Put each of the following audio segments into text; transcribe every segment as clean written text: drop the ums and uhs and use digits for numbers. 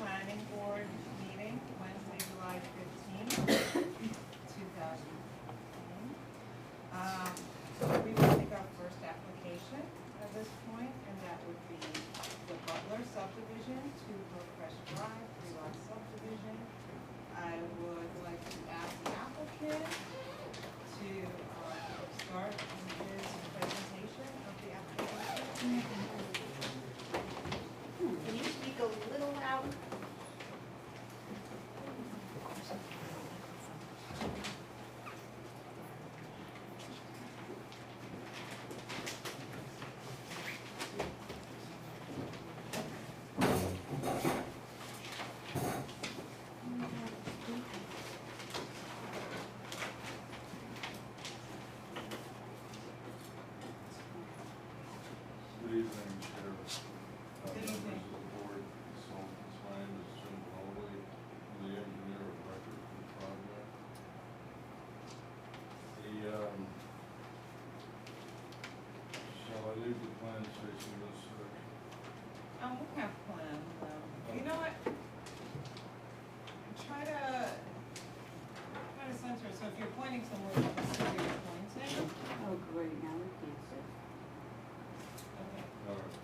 planning board meeting, Wednesday, July 15th, 2015. We will take our first application at this point, and that would be the Butler subdivision, 2 Hillcrest Drive, 3-lot subdivision. I would like to ask the applicant to start his presentation of the application. Can you speak a little louder? Good evening, Chair. Good Members evening. of the board, consultants, my name is Jim Foley, I'm the engineer of record for the project. Shall I leave the plans facing this direction? We have plans, you know what? Try to center it, so if you're pointing somewhere, you can see where you're pointing. Oh, great, now we can't see. Okay. All right.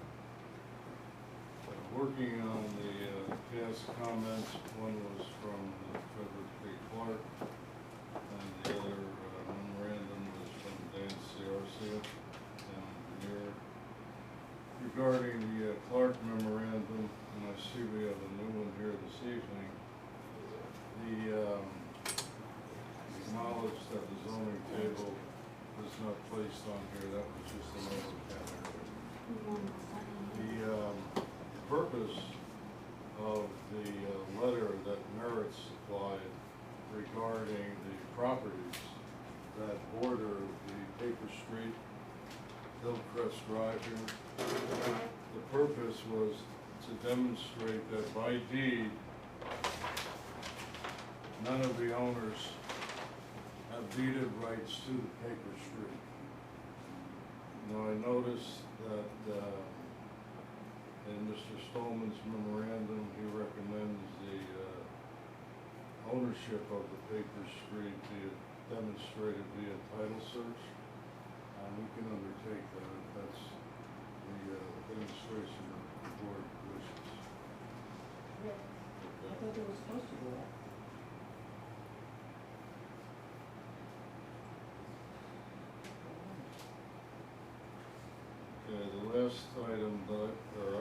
Working on the past comments, one was from Frederick P. Clark, and the other memorandum was from Dan Ciarcia, town engineer. Regarding the Clark memorandum, and I see we have a new one here this evening, acknowledged that the zoning table was not placed on here, that was just an overcap. The purpose of the letter that Merit supplied regarding the properties that border the Paper Street, Hillcrest Drive here, the purpose was to demonstrate that by deed, none of the owners have deeded rights to the Paper Street. Now, I noticed that in Mr. Stallman's memorandum, he recommends the ownership of the Paper Street be demonstrated via title search. We can undertake that if that's the demonstration of the board wishes. I thought they were supposed to do that. Okay, the last item, or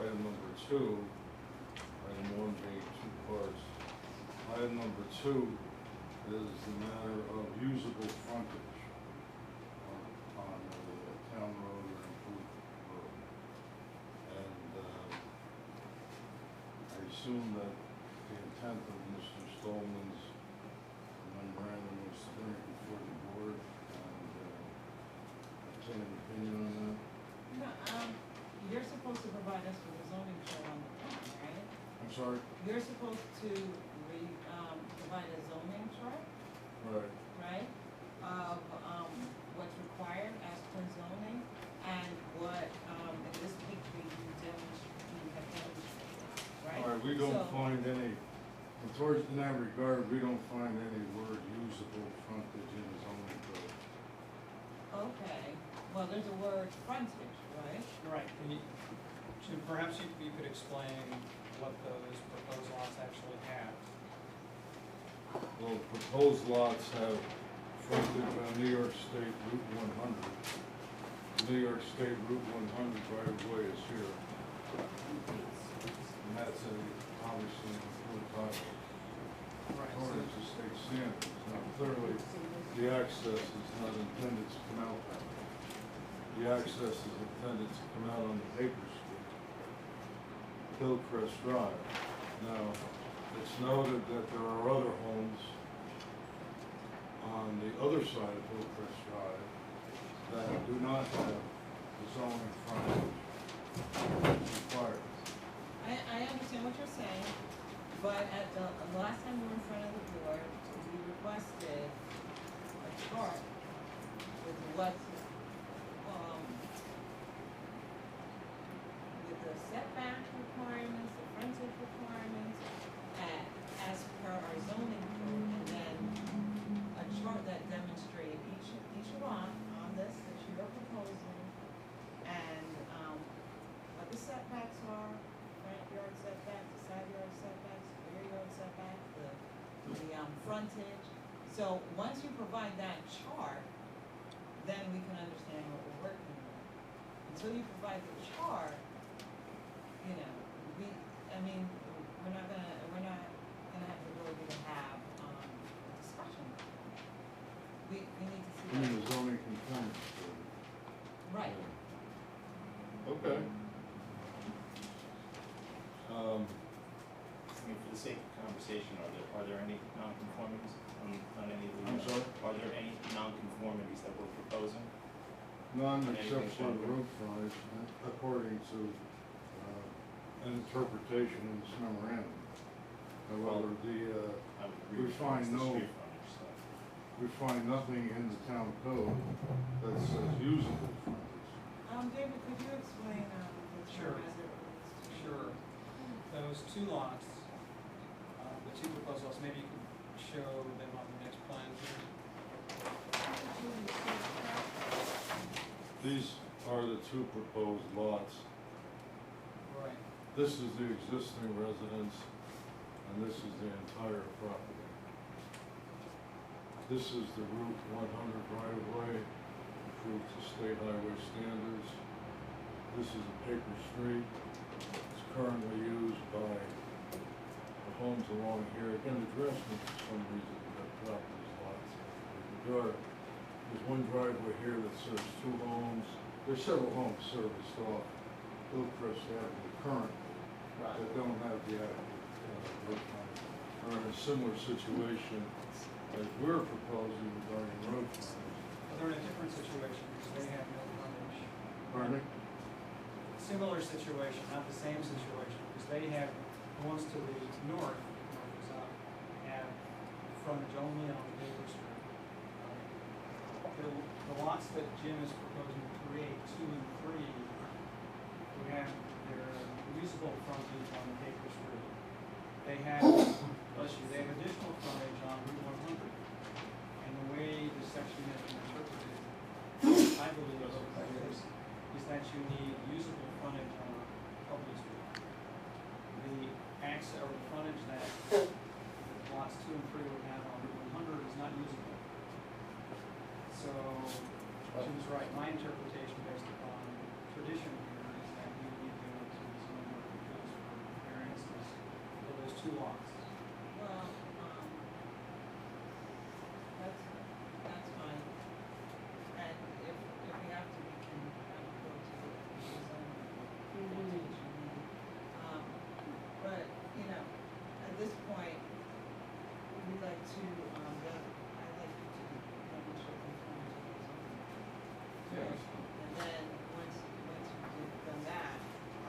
item number 2, item 1 being 2 parts. Item number 2 is the matter of usable frontage on the town road or improved road. And I assume that the intent of Mr. Stallman's memorandum was to bring it before the board and obtain an opinion on that. No, you're supposed to provide us with a zoning chart on the plan, right? I'm sorry? You're supposed to provide a zoning chart, Right. right? Of, what's required as per zoning and what, in this picture you have demonstrated, right? All right, we don't So- find any, in that regard, we don't find any word usable frontage in the zoning code. Okay, well, there's a word frontage, right? Right, can you, perhaps you could explain what those proposed lots actually have? Well, proposed lots have frontage on New York State Route 100. New York State Route 100 right of way is here. And that's obviously an approved highway. According to state standards. Now, clearly, the access is not intended to come out that way. The access is intended to come out on the Paper Street, Hillcrest Drive. Now, it's noted that there are other homes on the other side of Hillcrest Drive that do not have the zoning frontage required. I understand what you're saying, but at the last time we were in front of the board, we requested a chart with what, with the setback requirements, the frontage requirements, frontage. So once you provide that chart, then we can understand what we're working with. Until you provide the chart, you know, we're not gonna have the ability to have, a discussion. We need to see I mean, that. the zoning conformity. Right. Okay. I mean, for the sake of conversation, are there any nonconformities on any of the? I'm sorry? Are there any nonconformities that we're proposing? None Anything except for the stronger? road frontage, according to, an interpretation in this memorandum. However, I would agree We with find it's the no- street frontage, so. we find nothing in the town code that says usable frontage. David, could you explain, the Sure. term as it relates to? Sure. Those two lots, the two proposals, maybe you could show them on the next plan here. These are the two proposed lots. Right. This is the existing residence, and this is the entire property. This is the Route 100 right-of-way, approved to state highway standards. This is a paper street. It's currently used by the homes along here. Again, the draftsman, for some reason, got dropped these lots. There's one driveway here that serves two homes. There's several homes serviced off Hillcrest Avenue currently that don't have the adequate road frontage, are in a similar situation as we're proposing regarding road frontage. But they're in a different situation because they have no frontage. Pardon me? Similar situation, not the same situation, because they have, the ones to the north is up, have frontage only on Baker Street. The lots that Jim is proposing to create, 2 and 3, we have their usable frontage on Baker Street. They have, they have additional frontage on Route 100. And the way this section has been interpreted, I believe, is that you need usable frontage on public street. The access or the frontage that lots 2 and 3 would have on Route 100 is not usable. So, Jim's right, my interpretation based upon tradition here is that you need to go to the zoning board of appeals for variances for those 2 lots. Well, that's fine. And if we have to, we can have it go to the zoning application meeting. But, you know, at this point, we'd like to, I'd like you to double check the forms of the zoning. Yes. And then, once you've done that,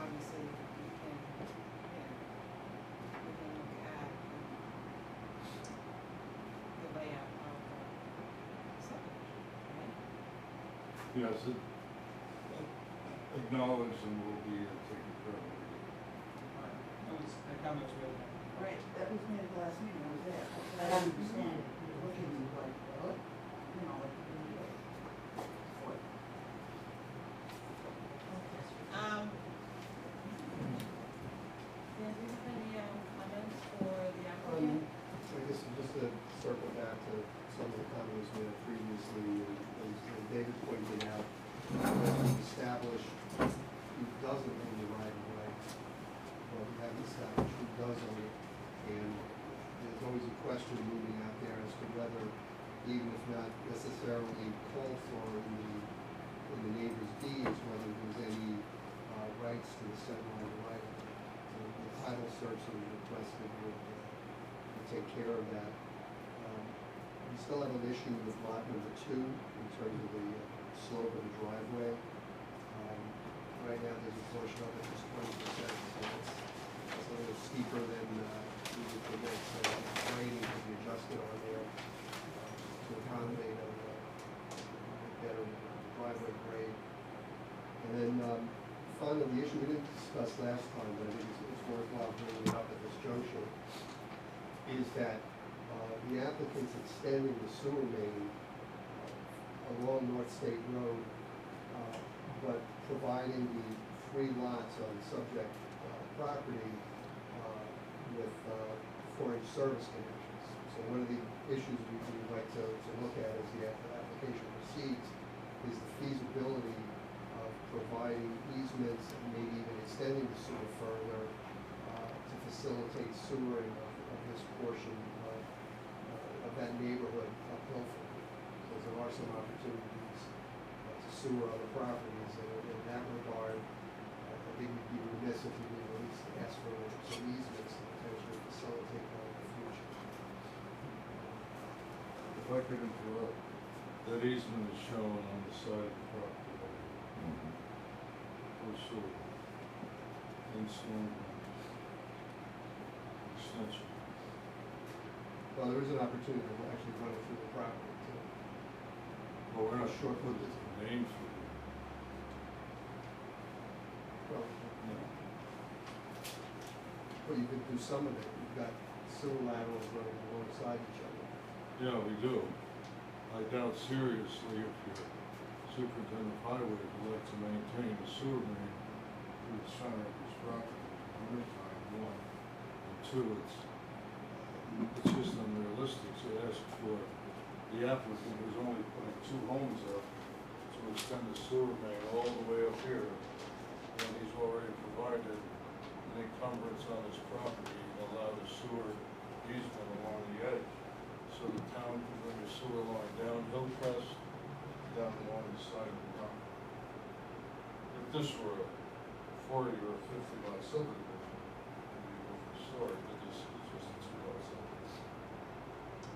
obviously, we can, you know, we can look at, the layout of the subdivision, right? Yes, it acknowledged and will be taken care of. That comment was made. Right, that was made at the last meeting, I was there. I don't understand, you're looking like, well, you know, like, what? Dan, do you have any, comments for the applicant? I guess just to circle back to some of the comments we had previously, as David pointed out, we've established who doesn't own the right of way. Well, we haven't established who does own it, and there's always a question moving out there as to whether, even if not necessarily called for in the neighbor's deeds, whether there's any rights to the said right of way. The title search that was requested would take care of that. We still have an issue with lot number 2 in terms of the slope of the driveway. Right now, there's a portion of it that's 20%, so it's a little steeper than we would permit, so grading can be adjusted on there to accommodate a better driveway grade. And then finally, the issue we didn't discuss last time, but I think it's worthwhile bringing it up at this juncture, is that the applicant's extending the sewer main along North State Road, but providing the 3 lots on the subject property with 4-inch service connections. So So one of the issues we'd like to look at as the application proceeds is the feasibility of providing easements and maybe even extending the sewer further to facilitate sewering of this portion of that neighborhood up Milford. Because there are some opportunities to sewer other properties, and in that regard, I think we'd be remiss if we didn't at least ask for some easements to potentially facilitate that in the future. If I could interrupt, that easement is shown on the side of the property. For sewer. In storm extension. Well, there is an opportunity to actually run it through the property too. Well, we're not Sure. sure what the name for it. Well, No. well, you could do some of it. You've got sewer laterals running alongside each other. Yeah, we do. I doubt seriously if your superintendent of highway would like to maintain a sewer main through the center of his property. Wintertime, one. And two, it's just unrealistic to ask for the applicant who's only putting 2 homes up to extend the sewer main all the way up here, when he's already provided an encumbrance on his property and allowed a sewer easement along the edge. So the town can bring a sewer line down Hillcrest, down along the side of the property. If this were a 40 or a 50 lot subdivision, it'd be a different story, but this is just a 2 lot subdivision.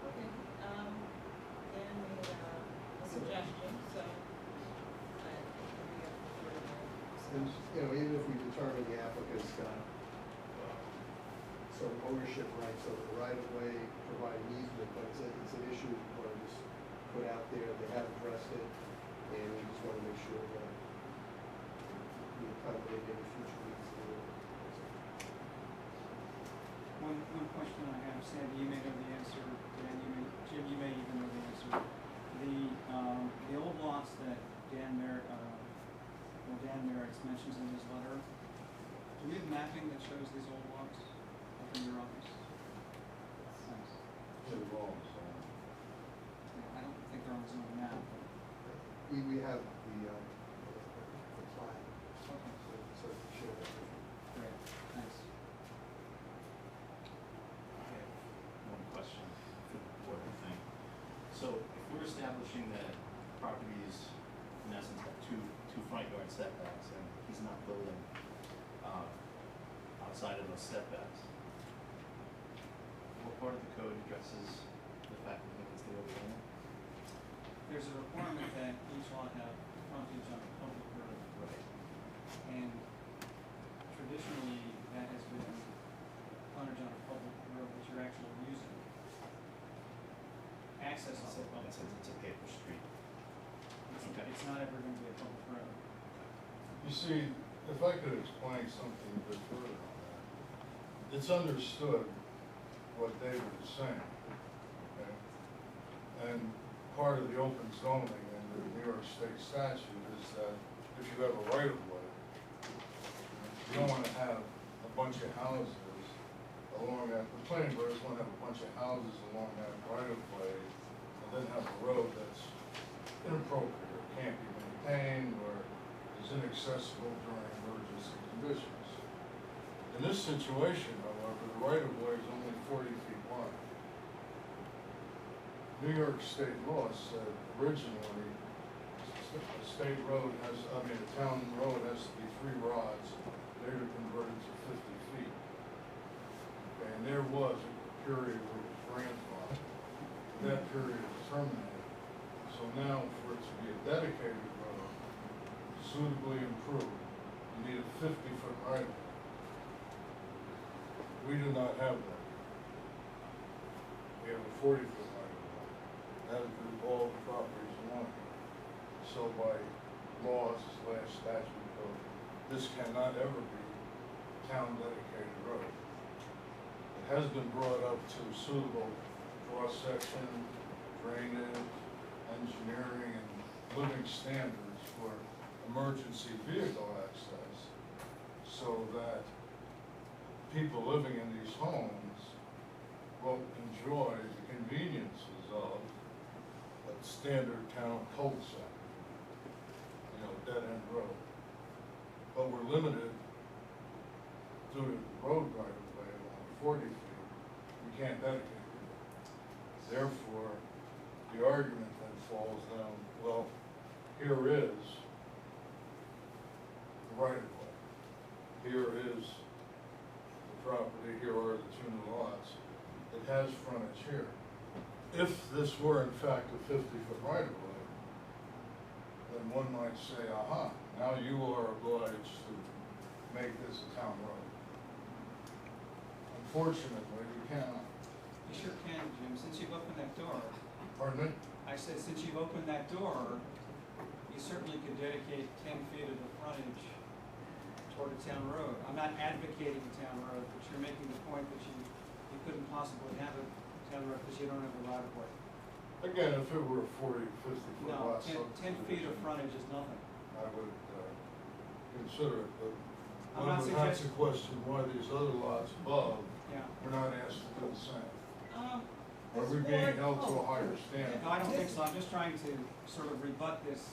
Okay, Dan made a suggestion, so I think we have further And, discussion. even if we determine the applicant's got some ownership rights over the right of way, provide an easement, but it's an issue we want to just put out there. They have addressed it, and we just want to make sure that we accommodate any future needs. One question I have, Sandy, you may know the answer, Dan, Jim, you may even know the answer. The old lots that Dan Merritt mentions in his letter, do we have mapping that shows these old lots up in your office? Thanks. They're wrong, so. Yeah, I don't think they're on his own map, but, We have the plan, okay, so share that with you. great, thanks. I have one question for the board, I think. So if we're establishing that properties, in essence, have two front yard setbacks, and he's not building, outside of those setbacks, what part of the code addresses the fact that he needs to go beyond? There's a requirement that each lot have frontage on a public road, Right. and traditionally, that has been frontage on a public road that you're actually using. Access on a public road. It's a paper street. Okay. It's not ever gonna be a public road. You see, if I could explain something a bit further on that. It's understood what David is saying, okay? And part of the open zoning in the New York State statute is that if you have a right of way, you don't wanna have a bunch of houses along that, the planning board doesn't wanna have a bunch of houses along that right of way and then have a road that's inappropriate, or can't be maintained, or is inaccessible during emergency conditions. In this situation, however, the right of way is only 40 feet wide. New York State law said originally, a state road has, a town road has to be 3 rods, later converted to 50 feet. Okay, and there was a period where it was grandfathered. That period is terminated. So now, for it to be a dedicated road, suitably improved, you need a 50-foot right of way. We do not have that. We have a 40-foot right of way. That is all the properties along here. So by law/statute code, this cannot ever be town dedicated road. It has been brought up to suitable cross-section, drainage, engineering, and living standards for emergency vehicle access, so that people living in these homes will enjoy the conveniences of a standard town cul-de-sac, you know, dead-end road. But we're limited due to the road right of way along 40 feet, we can't dedicate it. Therefore, the argument then falls down, well, here is the right of way. Here is the property, here are the two new lots. It has frontage here. If this were in fact a 50-foot right of way, then one might say, aha, now you are obliged to make this a town road. Unfortunately, we cannot. You sure can, Jim, since you've opened that door. Pardon me? I said, since you've opened that door, you certainly could dedicate 10 feet of the frontage toward a town road. I'm not advocating a town road, but you're making the point that you couldn't possibly have a town road because you don't have a right of way. Again, if it were a 40, 50-foot No, lot 10 feet of frontage is nothing. I would consider it, but I'm one not would have to suggesting- question why these other lots above Yeah. were not asked to do the same. Um, Are this we being board- held to a oh, higher standard? No, I don't think so. I'm just trying to sort of rebut this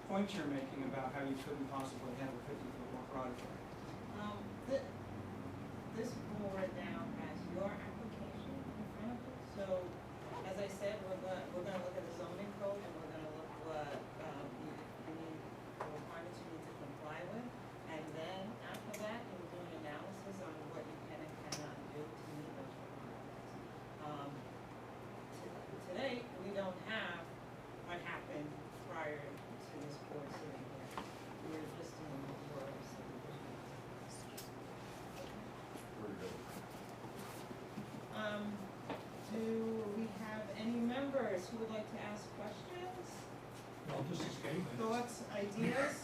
point you're making about how you couldn't possibly have a 50-foot right of way. This board now has your application in front of it, so, as I said, we're gonna look at the zoning code, and we're gonna look what, the requirements you need to comply with, and then after that, you'll do an analysis on what you can and cannot do to meet those requirements. Today, we don't have what happened prior to this board sitting here. We're just doing the board of subdivision. Very good. Do we have any members who would like to ask questions, Well, just a statement. thoughts, ideas?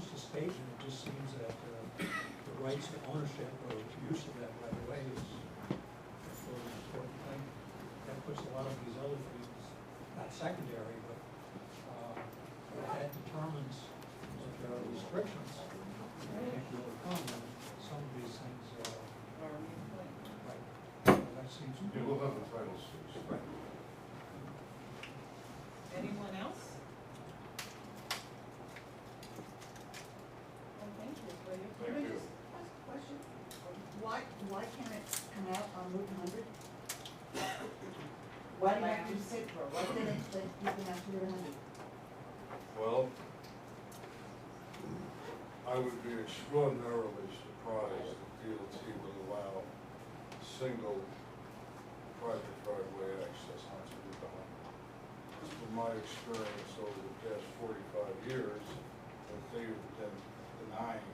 Just a statement, it just seems that the rights to ownership or use of that right of way is sort of an important thing. That puts a lot of these other things, not secondary, but that determines if there are restrictions that can't be overcome, and some of these things, Or we- right, that seems to be. Yeah, we'll have the title soon. Right. Anyone else? Well, thank you for your. Thank Can I you. just ask a question? Why can't it come out on Route 100? Why do you have to sit for? Why didn't it say you can have to do 100? Well, I would be extraordinarily surprised if DOT would allow single private driveway access onto Route 100. From my experience over the past 45 years, that they have been denying,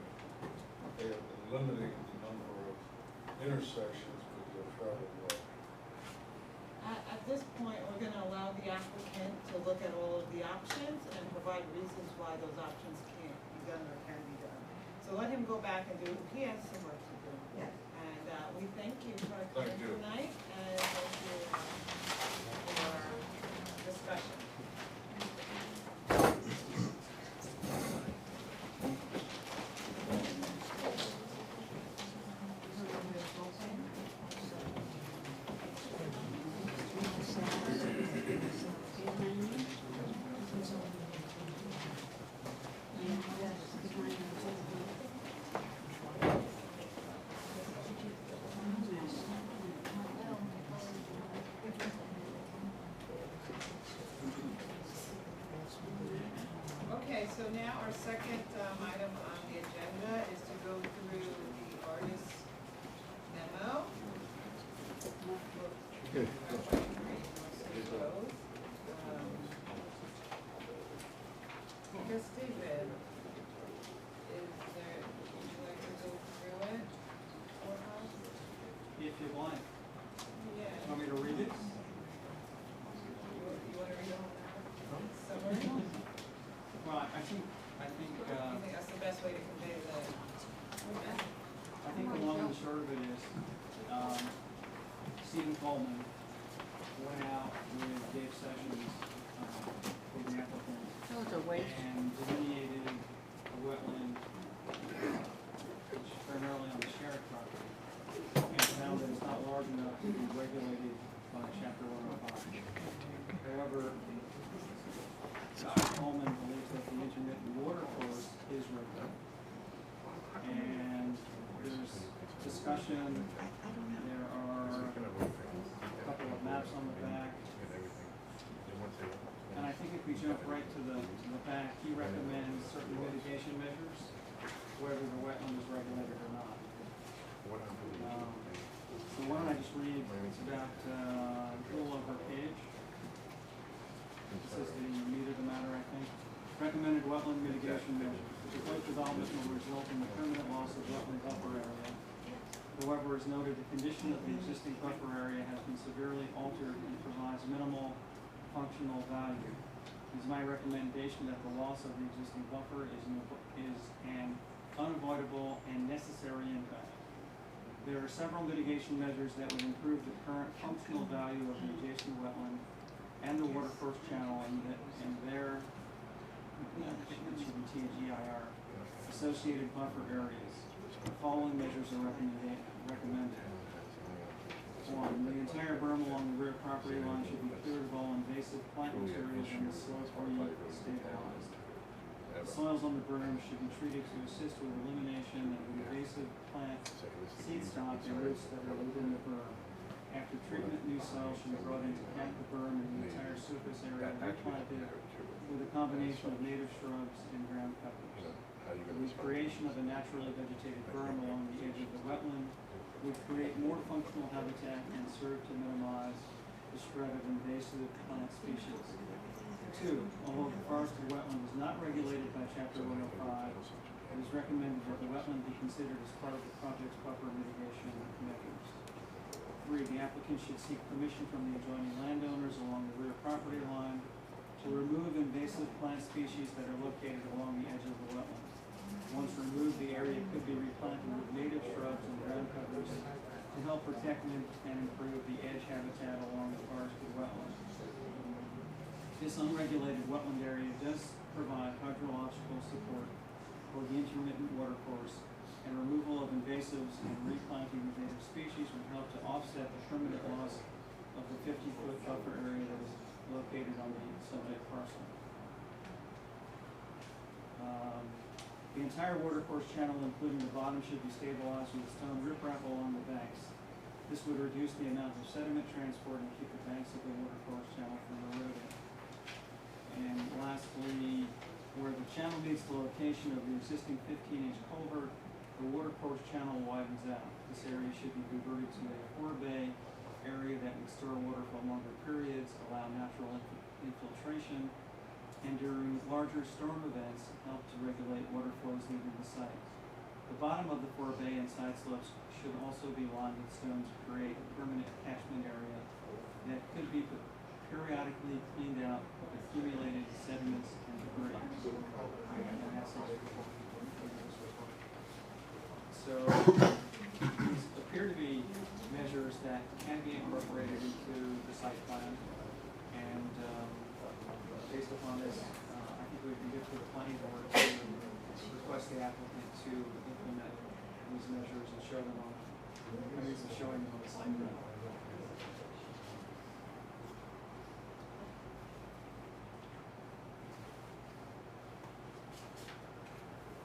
they have been limiting the number of intersections with their travel way. At this point, we're gonna allow the applicant to look at all of the options and provide reasons why those options can't be done or can be done. So let him go back and do, he has some work to do. Yes. And we thank you for Thank coming you. tonight, and thank you for discussion. Okay, so now our second item on the agenda is to go through the artist memo. Yes, David, is there, would you like to go through it for us? If you want. Yeah. Want me to read it? You wanna read all that summary? Well, I think, You think that's the best way to However, Mr. Coleman believes that the intermittent water course is regular. And there's discussion, there are a couple of maps on the back. And I think if we jump right to the back, he recommends certain mitigation measures, whether the wetland is regulated or not. So why don't I just read, it's about a little over a page. This is the meat of the matter, I think. Recommended wetland mitigation measures. The proposed development will result in the permanent loss of wetland buffer area. However, as noted, the condition of the existing buffer area has been severely altered and provides minimal functional value. It is my recommendation that the loss of the existing buffer is an unavoidable and necessary impact. There are several mitigation measures that would improve the current functional value of the adjacent wetland and the watercourse channel and their TGIR associated buffer areas. The following measures are recommended. 1. The entire berm along the rear property line should be cleared of all invasive plant materials and the soils be stabilized. The soils on the berm should be treated to assist with elimination of invasive plant seed stock and roots that are within the berm. After treatment, new soil should be brought in to cap the berm and the entire surface area replanted with a combination of native shrubs and ground covers. The creation of a naturally vegetated berm along the edge of the wetland would create more functional habitat and serve to minimize the spread of invasive plant species. 2. Although the forested wetland is not regulated by Chapter 105, it is recommended that the wetland be considered as part of the project's buffer mitigation measures. 3. The applicant should seek permission from the adjoining landowners along the rear property line to remove invasive plant species that are located along the edge of the wetland. Once removed, the area could be replanted with native shrubs and ground covers to help protect and improve the edge habitat along the forested wetland. This unregulated wetland area does provide hydrological support for the intermittent watercourse, and removal of invasives and replanting of native species would help to offset the permanent loss of the 50-foot buffer area that is located on the subject parcel. The entire watercourse channel, including the bottom, should be stabilized with stone riprap along the banks. This would reduce the amount of sediment transport and keep the banks of the watercourse channel from eroding. And lastly, where the channel meets the location of the existing 15-inch culvert, the watercourse channel widens out. This area should be converted to a forebay area that would store water for longer periods, allow natural infiltration, and during larger storm events, help to regulate water flows leaving the site. The bottom of the forebay and side slopes should also be lined with stones to create a permanent catchment area that could be periodically cleaned out of accumulated sediments and debris. And that's it. So these appear to be measures that can be incorporated into the site plan, and based upon this, I think we can get to the planning board to request the applicant to implement these measures and show them on, showing them on the site plan.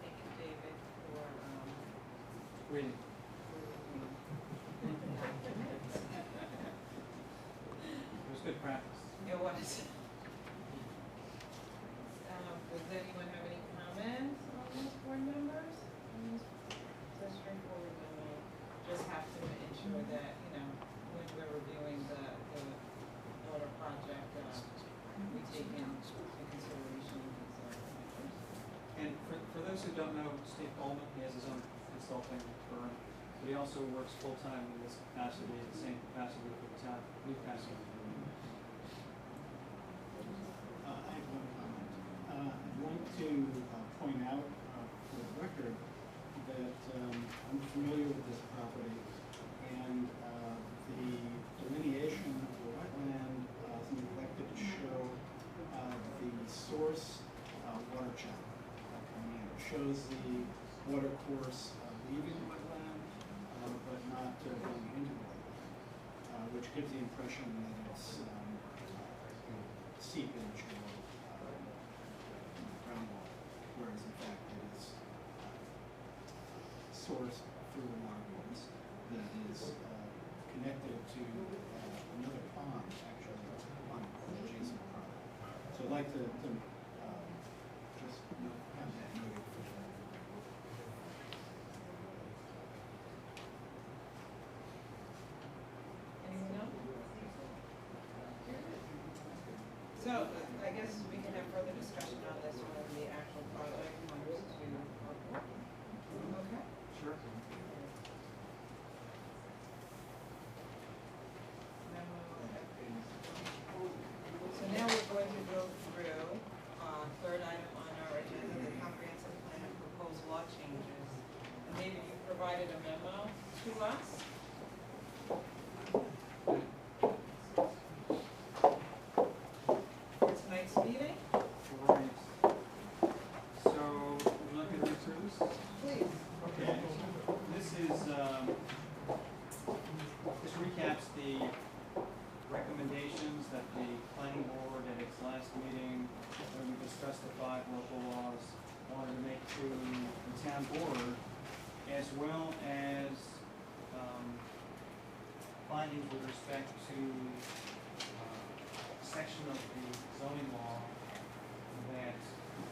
Thank you, David, for, Reading. It was good practice. it was. Does anyone have any comments on this, board members? So straightforward, and we'll just have to ensure that, when we're reviewing the water project, we take into consideration these measures. And for those who don't know Steve Coleman, he has his own consulting firm, but he also works full-time in this capacity, the same capacity for the town, Newcastle. I have one comment. I'd like to point out for the record that I'm familiar with this property, and the delineation of the wetland neglected to show the source water channel coming in. It shows the water course leaving the wetland, but not going into the wetland, which gives the impression that it's through the margins that is connected to another pond, actually, on adjacent property. So I'd like to just have that noted for sure. Anyone else? So, I guess we can have further discussion on this when the actual project comes to our board. Okay? Sure. So now we're going to go through, third item on our agenda, the comprehensive plan and proposed law changes. And maybe you provided a memo to us? For tonight's meeting? Great. So, would you like me to read through this? Please. Okay, this is, this recaps the recommendations that the planning board at its last meeting, when we discussed the 5 local laws, wanted to make to the town board, as well as, findings with respect to, section of the zoning law that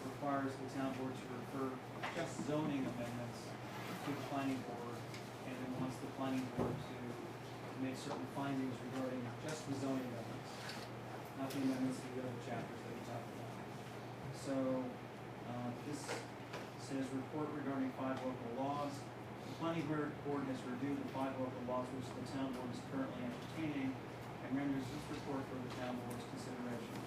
requires the town board to refer just zoning amendments to the planning board, and then wants the planning board to make certain findings regarding just the zoning amendments, not the amendments to the other chapters that we talked about. So, this says report regarding 5 local laws. The planning board has reviewed the 5 local laws which the town board is currently entertaining and renders this report for the town board's consideration.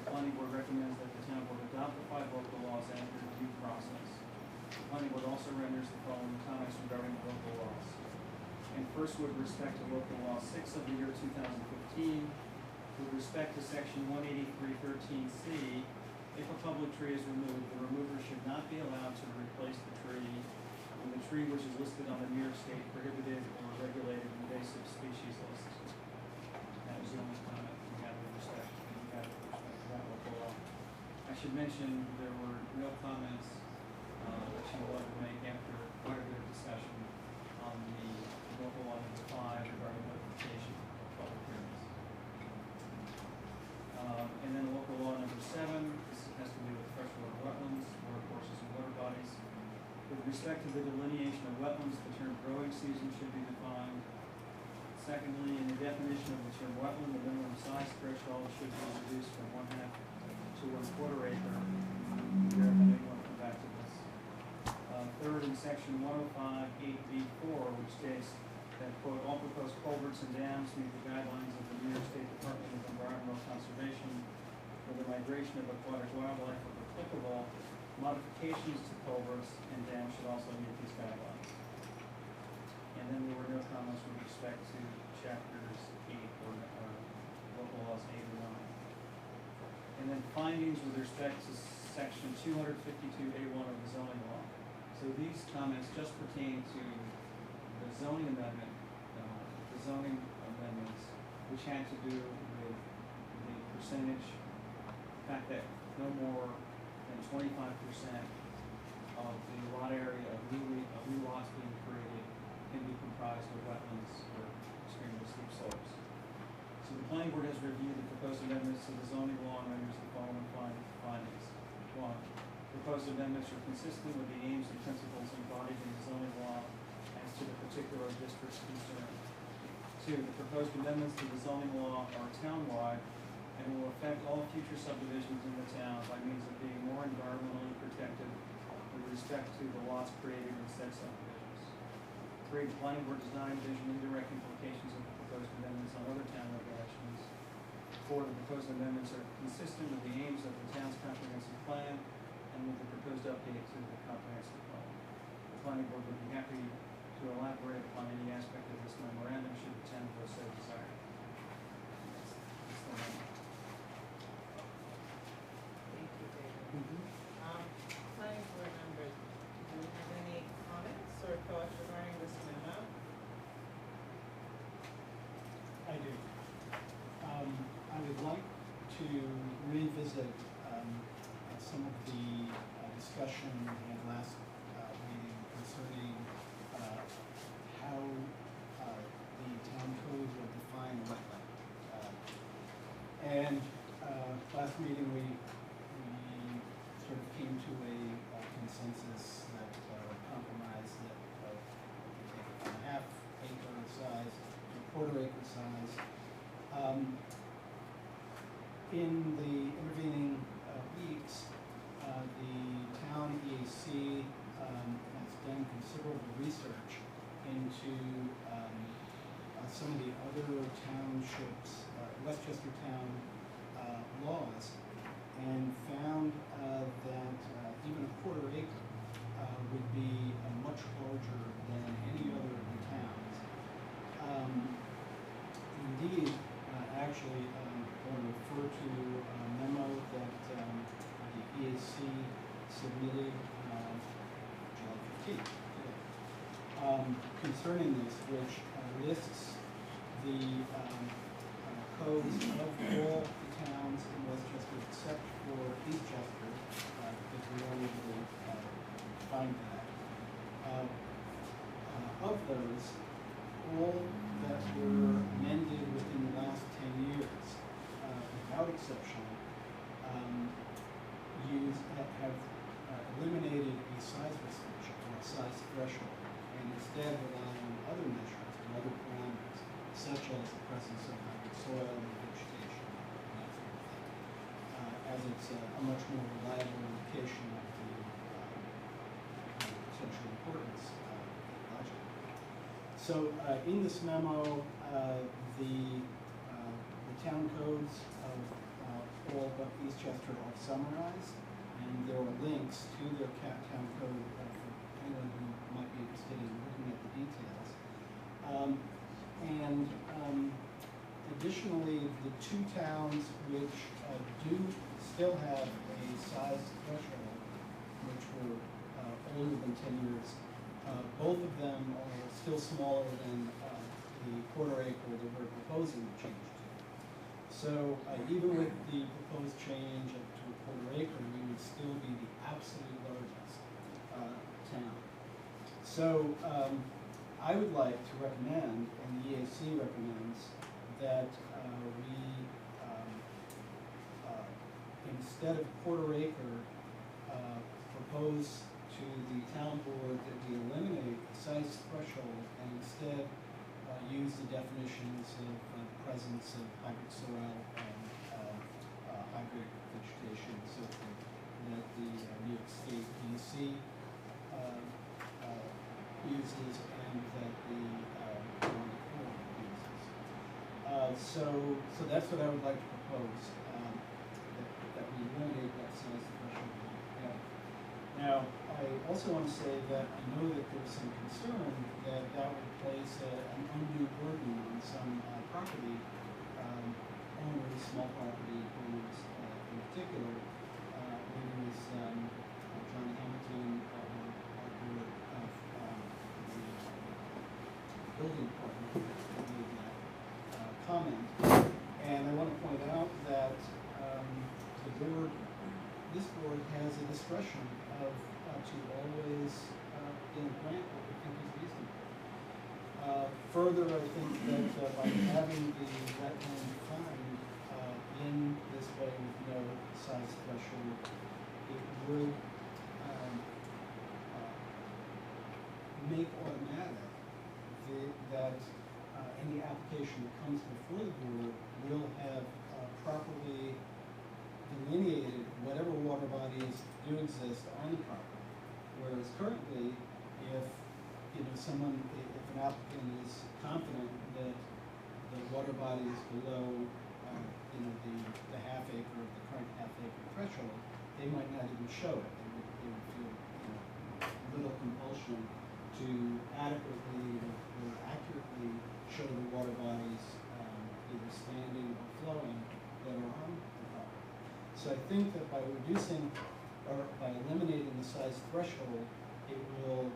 The planning board recommends that the town board adopt the 5 local laws after the review process. The planning board also renders the following comments regarding the local laws. And first, with respect to local law 6 of the year 2015, with respect to section 183.13C, if a public tree is removed, the remover should not be allowed to replace the tree when the tree which is listed on the New York State prohibited or regulated invasive species list. That was the only comment we had with respect to that local law. I should mention there were no comments that she wanted to make after quite a bit of discussion on the local law number 5 regarding notification of public hearings. And then local law number 7, this has to do with freshwater wetlands, water courses and water bodies. With respect to the delineation of wetlands, the term growing season should be defined. Secondly, in the definition of the term wetland, the minimum size threshold should be reduced from 1/2 to 1/4 acre. There, I know you want to come back to this. Third, in section 105.8B4, which states that, quote, all proposed culverts and dams meet the guidelines of the New York State Department of Environmental Conservation for the migration of aquatic wildlife if applicable. Modifications to culverts and dams should also meet these guidelines. And then there were no comments with respect to chapters 8 or local laws 8 or 9. And then findings with respect to section 252A1 of the zoning law. So these comments just pertain to the zoning amendment, which had to do with the percentage, the fact that no more than 25% of the lot area of new lots being created can be comprised of wetlands or extremely steep slopes. So the planning board has reviewed the proposed amendments to the zoning law and renders the following findings. 1, proposed amendments are consistent with the aims and principles embodied in the zoning law as to the particular districts concerned. 2, the proposed amendments to the zoning law are townwide and will affect all future subdivisions in the town by means of being more environmentally protected with respect to the lots created in said subdivisions. 3, the planning board does not envision indirect implications of the proposed amendments on other town regulations. 4, the proposed amendments are consistent with the aims of the town's comprehensive plan and with the proposed update to the comprehensive plan. The planning board would be happy to elaborate upon any aspect of this memorandum should the town board so desire. That's the memo. Thank you, David. Planning board members, do you have any comments or thoughts regarding this memo? I do. I would like to revisit some of the discussion we had last meeting concerning how the town code will define a wetland. And last meeting, we sort of came to a consensus that compromise that we take it from a half acre size to a quarter acre size. In the intervening weeks, the town EAC has done considerable research into some of the other townships, Westchester Town laws, and found that even a quarter acre would be much larger than any other of the towns. Indeed, actually, I want to refer to a memo that the EAC submitted July 15th concerning this, which lists the codes of all the towns in Westchester except for Eastchester, because we were able to find that. Of those, all that were amended within the last 10 years, without exception, have eliminated a size restriction or a size threshold, and instead rely on other measures and other parameters, such as the presence of hybrid soil and vegetation, and that sort of thing, as it's a much more reliable indication of the potential importance ecologically. So in this memo, the town codes of all but Eastchester are summarized, and there are links to their town code for anyone who might be interested in looking at the details. Additionally, the two towns which do still have a size threshold, which were older than 10 years, both of them are still smaller than the quarter acre that we're proposing to change to. So even with the proposed change up to a quarter acre, we would still be the absolute largest town. So I would like to recommend, and the EAC recommends, that we, instead of quarter acre, propose to the town board that we eliminate the size threshold and instead use the definitions of presence of hybrid soil and hybrid vegetation, so that the New York State DEC uses and that the County Corps uses. So that's what I would like to propose, that we eliminate that size threshold. Now, I also want to say that I know that there's some concern that that would place an undue burden on some property owners, small property owners in particular. Maybe it was John Hamilton, our board of the building department, that made that comment. And I want to point out that the board, this board has a discretion of to always grant what we think is reasonable. Further, I think that by having the wetland defined in this way with no size threshold, it would make automatic that any application that comes before the board will have properly delineated whatever water bodies do exist on the property. Whereas currently, if if an applicant is confident that the water body is below the half acre, the current half acre threshold, they might not even show it. They would feel little compulsion to adequately or accurately show the water bodies either standing or flowing that are on the property. So I think that by reducing or by eliminating the size threshold, it will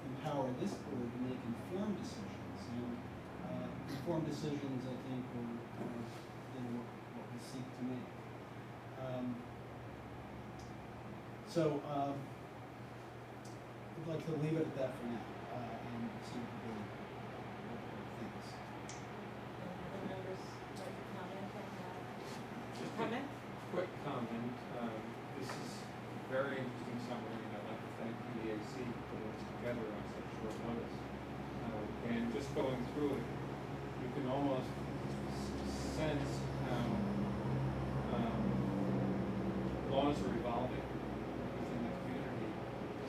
empower this board to make informed decisions. And informed decisions, I think, are what we seek to make. I'd like to leave it at that for now, and seem to be multiple things. Other members like to comment on that? Just a Comment? quick comment, this is a very interesting summary, and I'd like to thank the EAC for putting this together on such short notice. And just going through it, you can almost sense how laws are evolving within the community,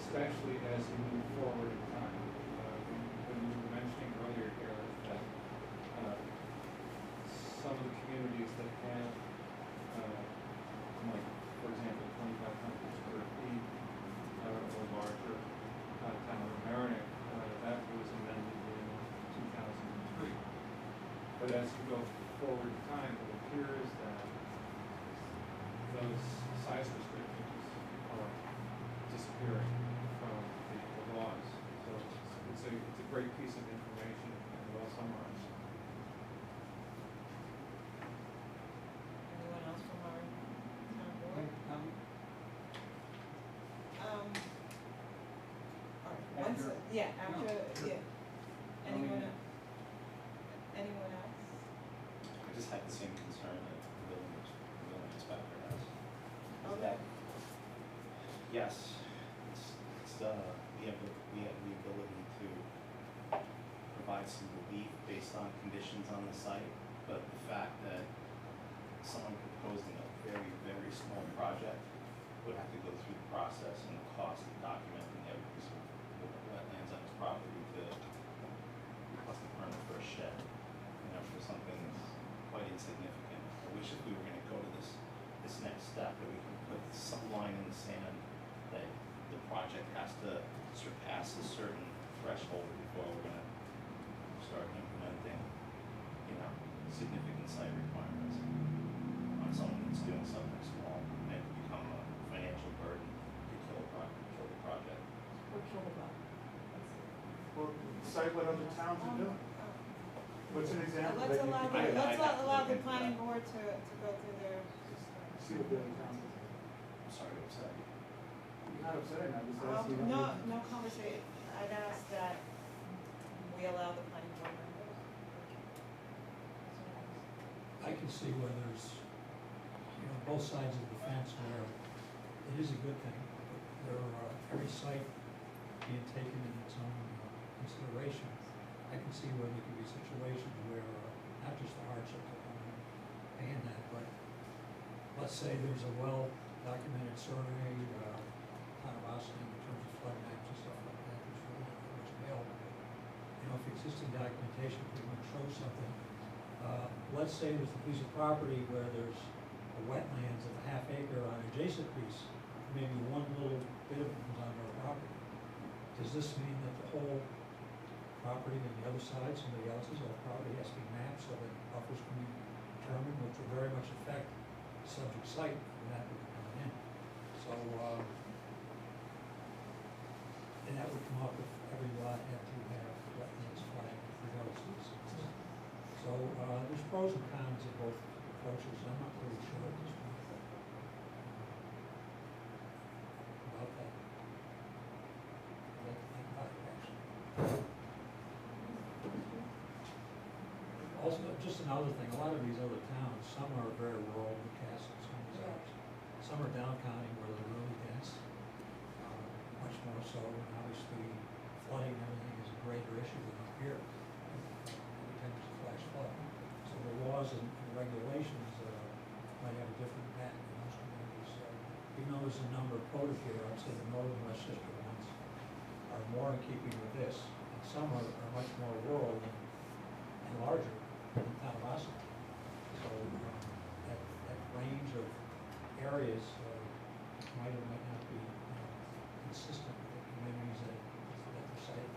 especially as you move forward in time. When you were mentioning earlier here that some of the communities that have, like, for example, 2,500 square feet or larger, town of Mamaroneck, that was amended in 2003. But as you go forward in time, it appears that those size restrictions are disappearing from the laws. So it's a great piece of information and well summarized. Anyone else from our town board? All right, once, After- yeah, no, after, sure. yeah. Anyone, anyone else? I just had the same concern that the building inspector has. Is Okay. that, yes, we have the ability to provide some relief based on conditions on the site, but the fact that someone proposing a very, very small project would have to go through the process and the cost of documenting every piece of wetlands on his property to request a permit for a shed, for something that's quite insignificant. I wish if we were gonna go to this next step, that we could put some line in the sand that the project has to surpass a certain threshold before we're gonna start implementing, significant site requirements on someone that's doing something small, and it could become a financial burden to kill the project. Or kill the bug? Well, cite what other towns are doing. What's an example? Let's that you allow, could give? allow the planning board to go through their. See what the other towns are doing. I'm sorry to upset you. You're not upsetting, I'm just asking. No conversation, I'd ask that we allow the planning board members. I can see where there's, both sides of the fence where it is a good thing. There are, every site being taken in its own consideration. I can see where there could be situations where, not just the hardship of paying that, but let's say there's a well-documented survey, town of Austin in terms of flood maps and stuff like that, there's really not much available. If existing documentation pretty much shows something, let's say there's a piece of property where there's a wetlands of a half acre on an adjacent piece, maybe one little bit of it comes onto our property. Does this mean that the whole property on the other side, somebody else's, or property has to be mapped so that buffers can be determined, which will very much affect the subject site when that would come in. So, and that would come up if every lot had to have wetlands flagged regardless of the distance. So, there's pros and cons of both approaches. I'm not really sure at this point about that. I'd like to think about it, actually. Also, just another thing, a lot of these other towns, some are very rural, Newcastle, some of these others. Some are down county where they're really dense, much more so, and obviously flooding and everything is a greater issue than up here. Every time there's a flash flood. So the laws and regulations might have a different impact in those communities. So even though there's a number of quoted here, I'd say the northern Westchester ones are more in keeping with this. And some are much more rural and larger than town of Austin. So that range of areas might or might not be consistent with the communities that they're cited.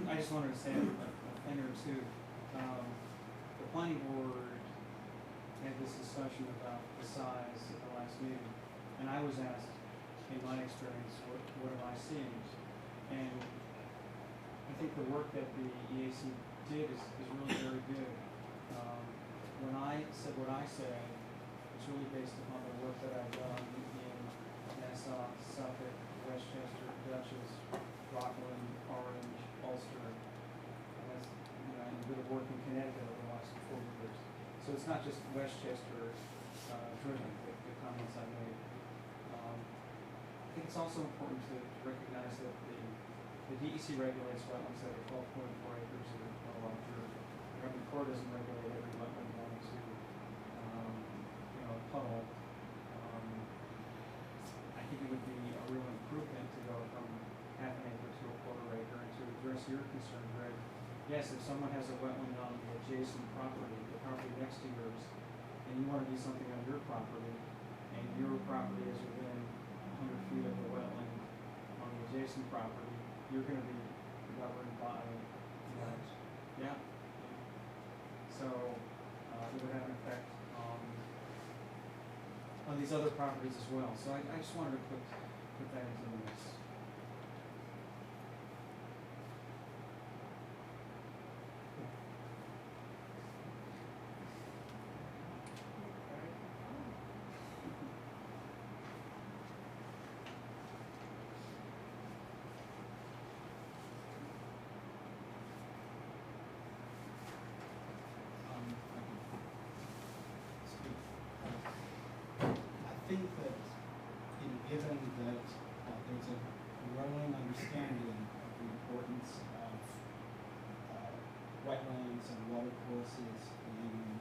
I just wanted to say a thing or two. The planning board had this discussion about the size at the last meeting, and I was asked, in my experience, what am I seeing? And I think the work that the EAC did is really very good. When I said what I say, it's really based upon the work that I've done in Nassau, Suffolk, Westchester, Dutchess, Rockland, Orange, Ulster. And that's, you know, and a bit of work in Connecticut over the last 4 years. So it's not just Westchester driven, the comments I made. I think it's also important to recognize that the DEC regulates wetlands that are 12.4 acres or larger. The Army Corps doesn't regulate every wetland down to, you know, a puddle. I think it would be a real improvement to go from half an acre to a quarter acre. And to address your concern, Greg, yes, if someone has a wetland on the adjacent property, the property next to yours, and you want to do something on your property, and your property is within 100 feet of the wetland on the adjacent property, you're going to be governed by, you know, yeah. So, it would have an effect on these other properties as well. So I just wanted to put that into the mix. I think that, you know, given that there's a growing understanding of the importance of wetlands and water courses in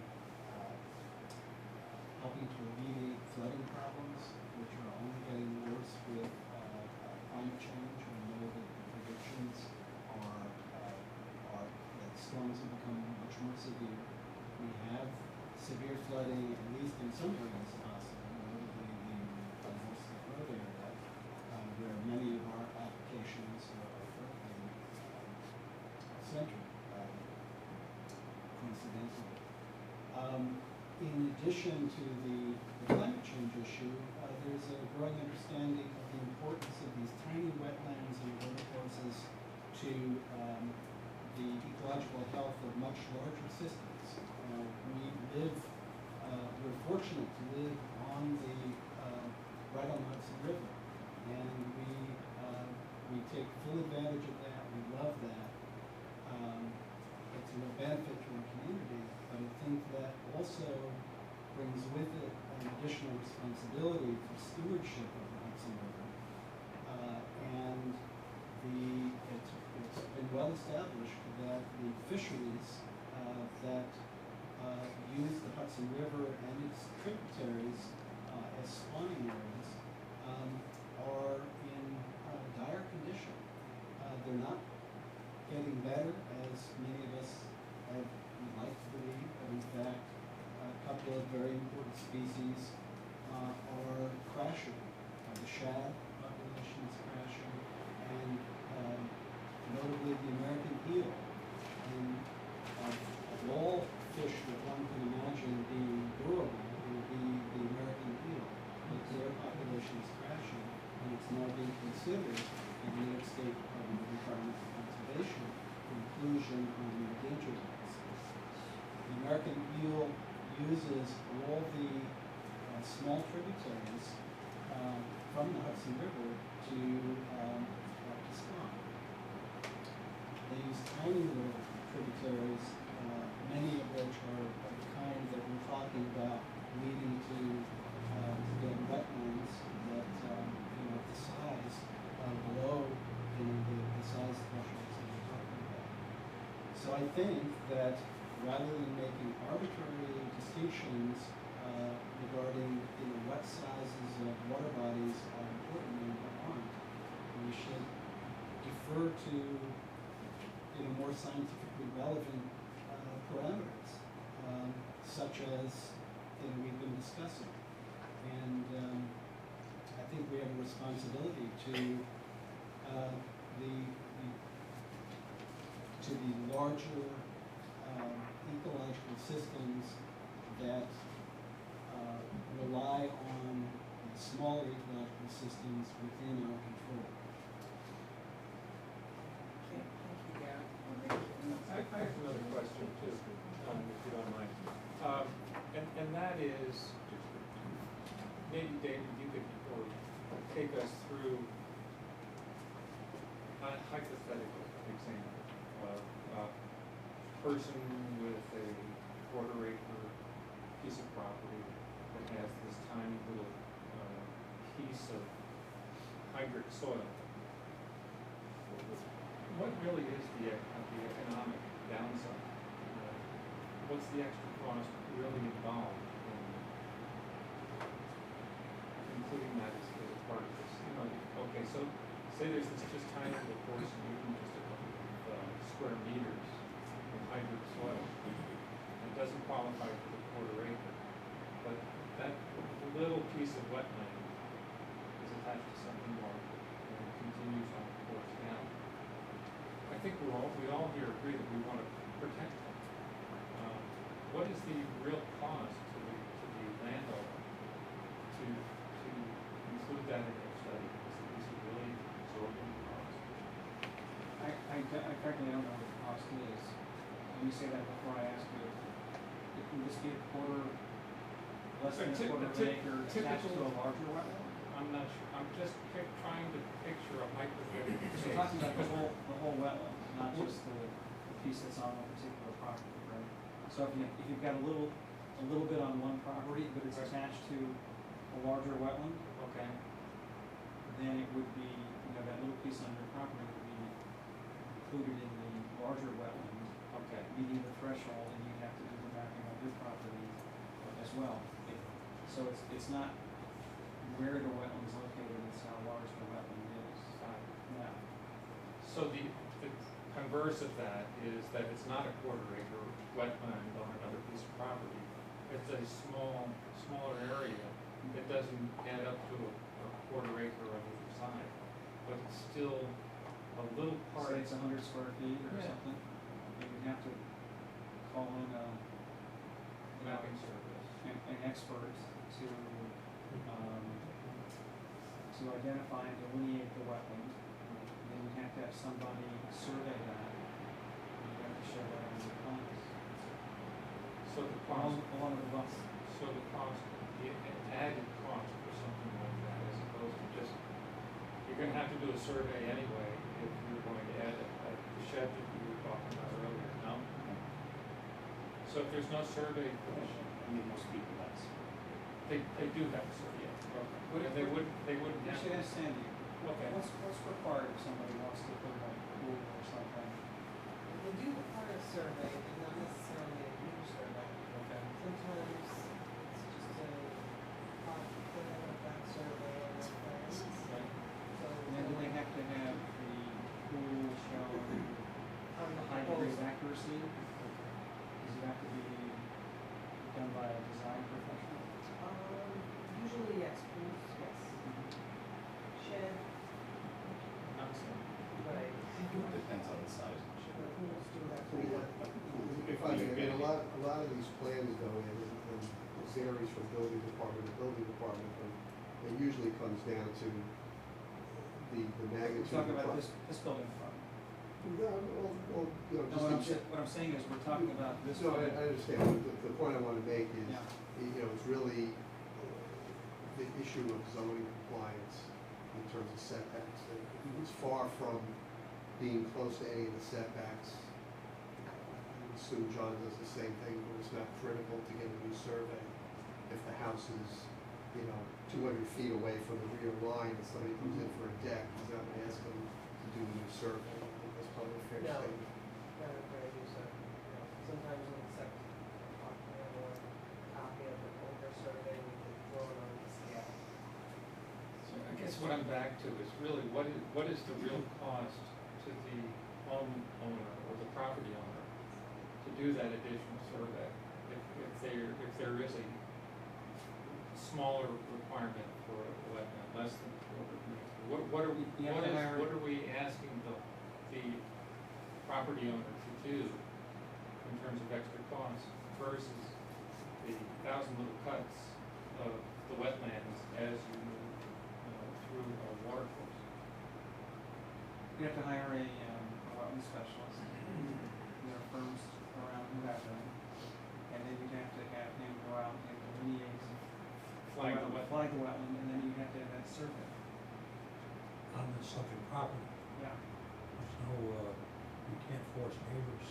helping to alleviate flooding problems, which are only getting worse with climate change. We know that the predictions are that storms have become much more severe. We have severe flooding, at least in some areas possible, notably the North Road area, where many of our applications are currently centered, coincidentally. In addition to the climate change issue, there's a growing understanding of the importance of these tiny wetlands and watercourses to the ecological health of much larger systems. We're fortunate to live on the right on the Hudson River, and we take full advantage of that. We love that. It's a real benefit to our community, but I think that also brings with it an additional responsibility for stewardship of the Hudson River. And it's been well established that the fisheries that use the Hudson River and its tributaries as spawning areas are in dire condition. They're not getting better, as many of us would like to believe, but in fact, a couple of very important species are crashing. The shad population is crashing, and notably the American eel. And of all fish that one can imagine being durable, it would be the American eel. But their population is crashing, and it's now being considered in the New York State Department of Environmental Conservation for inclusion on the endangered list. The American eel uses all the small tributaries from the Hudson River to spawn. They use tiny little tributaries, many of which are of the kind that we're talking about, leading to again, wetlands that the size below the size thresholds that we're talking about. So I think that rather than making arbitrary distinctions regarding what sizes of water bodies are important and what aren't, we should defer to more scientifically relevant parameters, such as we've been discussing. And I think we have a responsibility to the larger ecological systems that rely on smaller ecological systems within our control. Okay, thank you, Gary. I have another question too, if you don't mind. And that is, maybe David, you could, or take us through a hypothetical example of a person with a quarter-acre piece of property that has this tiny little piece of hydric soil. What really is the economic downside? What's the extra cost really involved in including that as a part of this? You know, okay, so say there's this just tiny little portion, even just a couple of square meters of hydric soil. It doesn't qualify for the quarter acre, but that little piece of wetland is attached to something larger and it continues on the course down. I think we all here agree that we want to protect them. What is the real cost to the landowner to include that in their study? Is it really absorbing cost? I frankly don't know what the cost is. Let me say that before I ask you. Would this be a quarter, less than a quarter of an acre attached to a larger wetland? I'm not sure. I'm just trying to picture a hypothetical So case. we're talking about the whole wetland, not just the piece that's on a particular property, right? So if you've got a little bit on one property, but it's Right. attached to a larger wetland, Okay. then it would be, that little piece on your property would be included in the larger wetland, Okay. meeting the threshold, and you'd have to do the mapping of your property as well. So it's not where the wetland is located, it's how large the wetland is. Now, So the converse of that is that it's not a quarter acre wetland on another piece of property. It's a smaller area that doesn't add up to a quarter acre on either side. But it's still a little part. say it's 100 square feet or Yeah. something, you would have to call in Mapping service. an expert to identify and delineate the wetland. Then you have to have somebody survey that. And you have to show that on your plans. So the cost, Along with the bus. the added cost for something like that, as opposed to just, you're gonna have to do a survey anyway if you're going to add the shed that you were talking about earlier, no? So if there's no survey commission, I mean, most people that's. they do have a survey. Would it- And they wouldn't You have. should ask Sandy. Okay. What's required if somebody wants to put a pool or something? They do require a survey, but not necessarily a huge survey. Okay. Sometimes it's just a put in a back survey on their plans. Right. So. And then do they have to have the pool shown On the a high degree of proposal. accuracy? Does it have to be done by a design professional? Usually yes, pools, yes. Shed, right. Depends on the size of the shed. The pools do have to So, be. yeah, if I may, a lot of these plans go in, and it varies from building department to building department, but it usually comes down to the We're magnitude. talking of about the this building department. No, well, you know, No, just. what I'm saying is, we're talking about this No, I building. understand, the point I wanna make is, Yeah. you know, it's really the issue of zoning compliance in terms of setbacks. It's far from being close to any of the setbacks. I would assume John does the same thing, but it's not critical to get a new survey. If the house is, you know, 200 feet away from the rear line and somebody comes in for a deck, he's not gonna ask them to do a new survey. I think that's probably a fair No. statement. Not a very good survey. Sometimes we'll accept a plan or a copy of an older survey we can draw it on the scale. So I guess what I'm back to is really, what is the real cost to the homeowner or the property owner to do that additional survey? If there is a smaller requirement for a wetland, less than a quarter of an acre, what are we asking the property owner to do in terms of extra costs versus the 1,000 little cuts of the wetlands as you move through a water course? You have to hire a wetland specialist. There are firms around who have them. And then you'd have to have him go out and delineate, Flag the wetland. flag the wetland, and then you have to have that survey. the subject property. Yeah. There's no, you can't force neighbors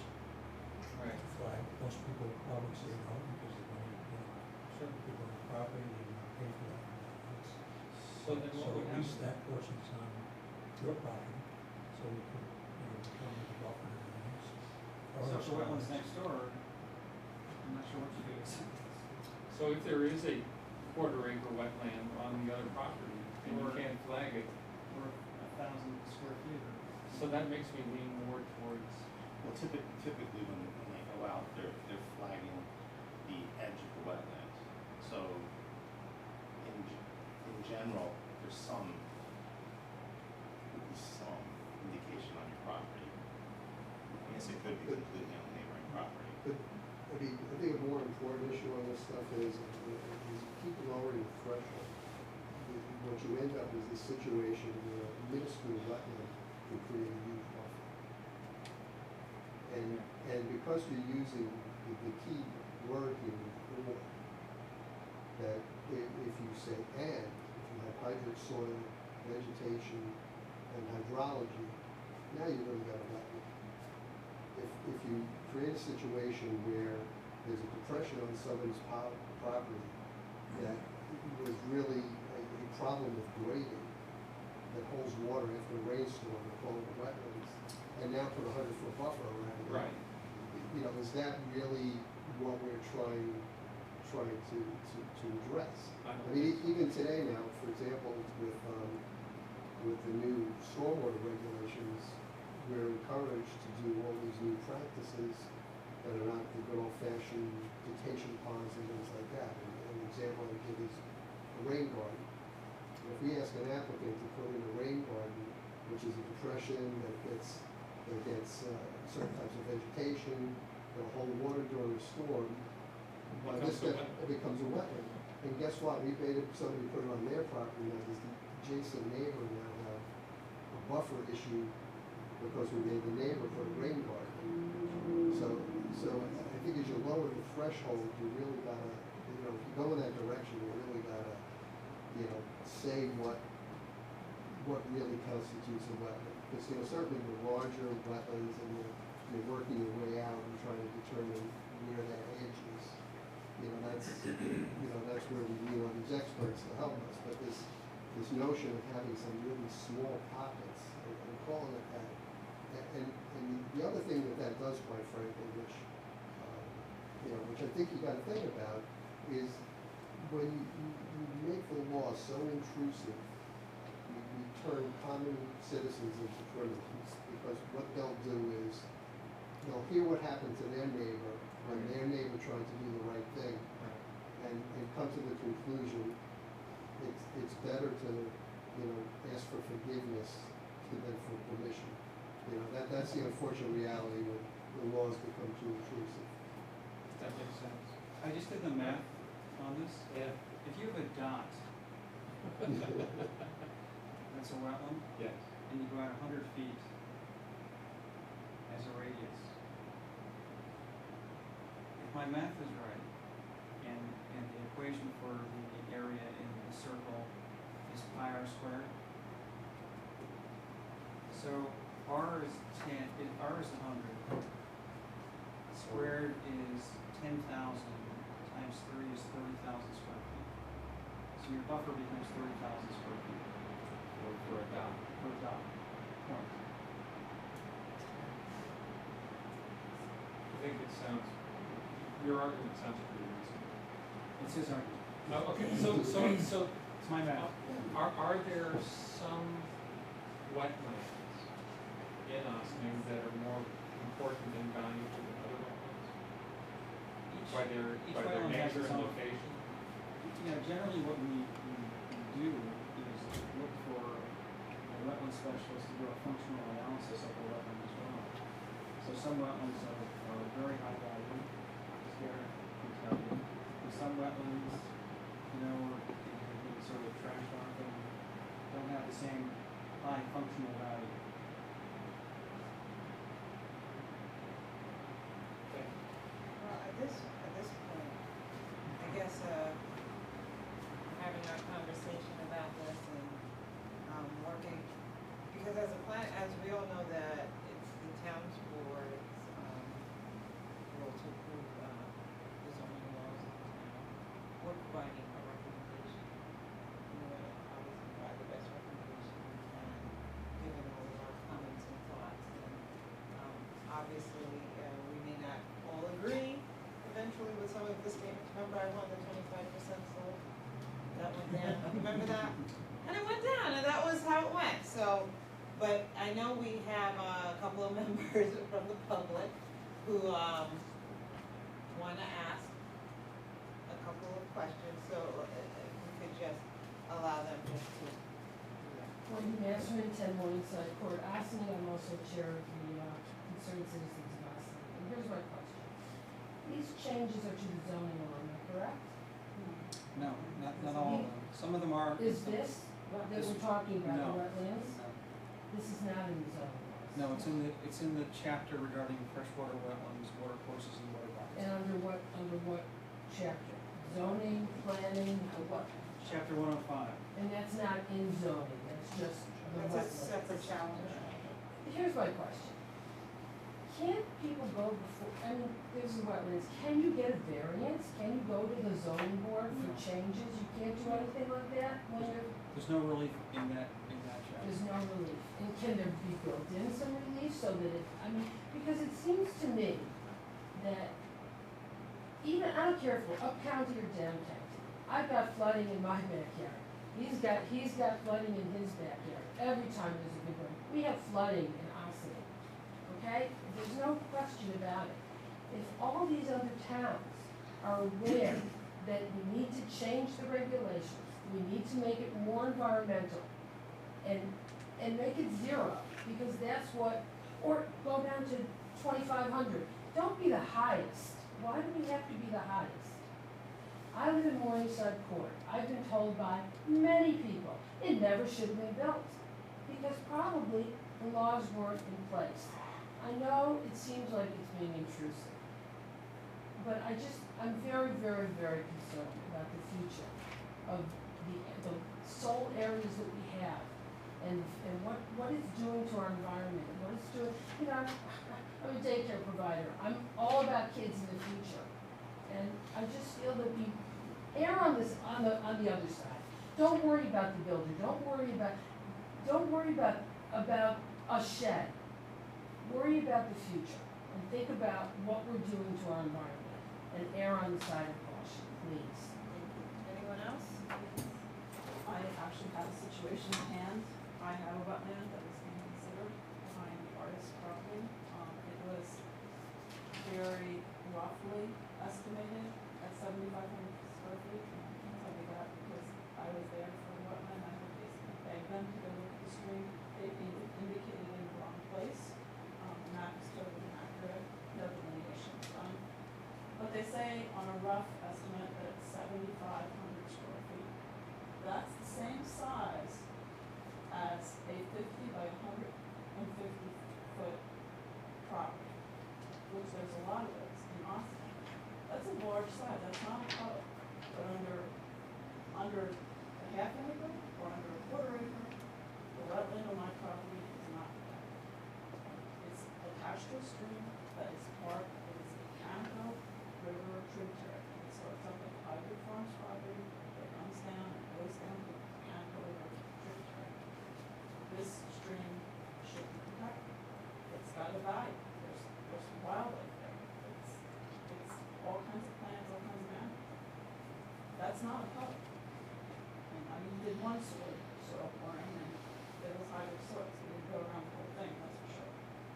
Right. to flag. Most people probably say no because they're going to, certain people on the property, they're going to pay for that. So then what So would at least happen? that portion's on your property, so we can, determine the buffer and everything else. So for wetlands next door, I'm not sure what you do. So if there is a quarter-acre wetland on the other property, and you Or- can't flag it, Or 1,000 square feet or. so that makes me lean more towards, Well, typically when they go out, they're flagging the edge of the wetlands. So in general, there's some indication on your property. I guess it could be completely on the neighboring property. But, I think a more important issue on this stuff is keep lowering the threshold. What you end up is this situation where a minuscule wetland can create a huge buffer. And because you're using the key word here, or, that if you say and, if you have hydric soil, vegetation, and hydrology, now you've really got a wetland. If you create a situation where there's a depression on somebody's property that was really a problem with grading, that holds water after a rainstorm, they call it wetlands, and now put a 100-foot buffer around it. right, Is that really what we're trying to address? I I don't mean, think so. even today now, for example, with the new stormwater regulations, we're encouraged to do all these new practices that are not the good old-fashioned detention ponds and things like that. And an example I give is a rain garden. If we ask an applicant to put in a rain garden, which is a depression that gets certain types of vegetation, that'll hold water during a storm, by this Becomes a step, wetland. it becomes a wetland. And guess what? We made somebody put it on their property, now does the adjacent neighbor now have a buffer issue because we made the neighbor put a rain garden? So I think as you lower the threshold, you really gotta, if you go in that direction, you really gotta, say what really constitutes a wetland. Because, certainly the larger wetlands and you're working your way out and trying to determine where that edge is. That's where we lean on these experts to help us. But this notion of having some really small pockets and calling it that. And the other thing that does, quite frankly, which I think you got to think about, is when you make the law so intrusive, you turn common citizens into criminals, because what they'll do is they'll hear what happened to their neighbor when their neighbor tried to do the right thing, and come to the conclusion it's better to ask for forgiveness than for permission. That's the unfortunate reality when the laws become too intrusive. That makes sense. I just did the math on this. Yeah. If you have a dot, that's a wetland, yes. and you go out 100 feet as a radius. If my math is right, and the equation for the area in the circle is pi r squared. So r is 10, r is 100. Squared is 10,000 times 3 is 30,000 square feet. So your buffer becomes 30,000 square feet Or for a dot. per dot point. I think it sounds, your argument sounds pretty reasonable. It's his argument. Oh, okay, so It's my math. are there some wetlands in Ossining that are more important in value to the other wetlands? By their wetland has nature its and own- location? Generally what we do is look for a wetland specialist to do a functional analysis of the wetland as well. So some wetlands are very high value, as Garrett can tell you. And some wetlands, are sort of trashed off and don't have the same high functional value. Okay. Well, at this point, I guess, having our conversation about this and, working as we all know that it's the town's board's, role to approve, the zoning laws of the town. We're providing a recommendation. And we're obviously provide the best recommendation we can, given all of our comments and thoughts. And, obviously, we may not all agree eventually with some of the statements. Remember I won the 25% sold? That went down, remember that? And it went down, and that was how it went, so, but I know we have a couple of members from the public who, wanna ask a couple of questions, so if we could just allow them just to do that. Wendy Masterman, 10 Morningside Court, Ossining. I'm also chair of the Concerned Citizens of Ossining. And here's my question. These changes are to the zoning law, am I correct? No, not all of them. Some of them are. Is this that we're talking about, No. the wetlands? No. This is not in the zoning laws. No, it's in the chapter regarding freshwater wetlands, water courses, and water And bodies. under what chapter? Zoning, planning, or what? Chapter 105. And that's not in zoning, that's just the That's a wetlands. separate challenge. Here's my question. Can't people go before, I mean, there's the wetlands, can you get a variance? Can you go to the zoning board for changes? You can't do anything like that when you're, There's no relief in that chapter. there's no relief? And can there be built in some relief so that it, I mean, because it seems to me that even, I don't care if we're up county or down county, I've got flooding in my backyard. He's got flooding in his backyard. Every time there's a big one. We have flooding in Ossining, okay? There's no question about it. If all these other towns are aware that we need to change the regulations, we need to make it more environmental and make it zero, because that's what, or go down to 2,500. Don't be the highest. Why do we have to be the highest? I live in Morningside Court. I've been told by many people, it never should have been built, because probably the laws weren't in place. I know it seems like it's being intrusive, but I'm very, very, very concerned about the future of the sole areas that we have, and what it's doing to our environment, and what it's doing, you know, I'm a daycare provider, I'm all about kids in the future, and I just feel that we err on the other side. Don't worry about the builder, don't worry about a shed. Worry about the future, and think about what we're doing to our environment, and err on the side of caution, please. Anyone else? I actually have a situation at hand. I have a wetland that was being considered behind the artist's property. It was very roughly estimated at 7,500 square feet. I tell you that because I was there for the wetland. I had basically begged them to go look at the stream. They indicated in the wrong place. The map is totally inaccurate. No delineation was done. But they say on a rough estimate that it's 7,500 square feet. That's the same size as a 50 by 150 foot property, which there's a lot of those in Austin. That's a large size, that's not a public, but under a half an acre or under a quarter acre, the wetland on my property is not protected. It's attached to a stream that is part, it is a Canaco River tributary. It starts up at Highwood Farms property, it runs down and goes down to the Canaco River tributary. This stream should be protected. It's got a value. There's wildlife there. It's all kinds of plants, all kinds of animals. That's not a public. I mean, you did one soil pouring and it was hydro soil, so you didn't go around the whole thing, that's for sure.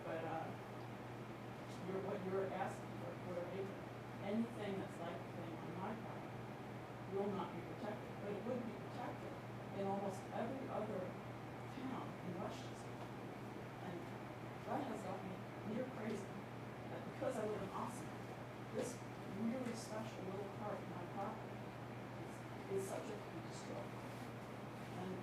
But, what you're asking for a quarter acre, anything that's like the thing on my property will not be protected, but it would be protected in almost every other town in Westchester. And that has got me near crazy, that because I live in Austin, this really special little part of my property is subject to be destroyed. And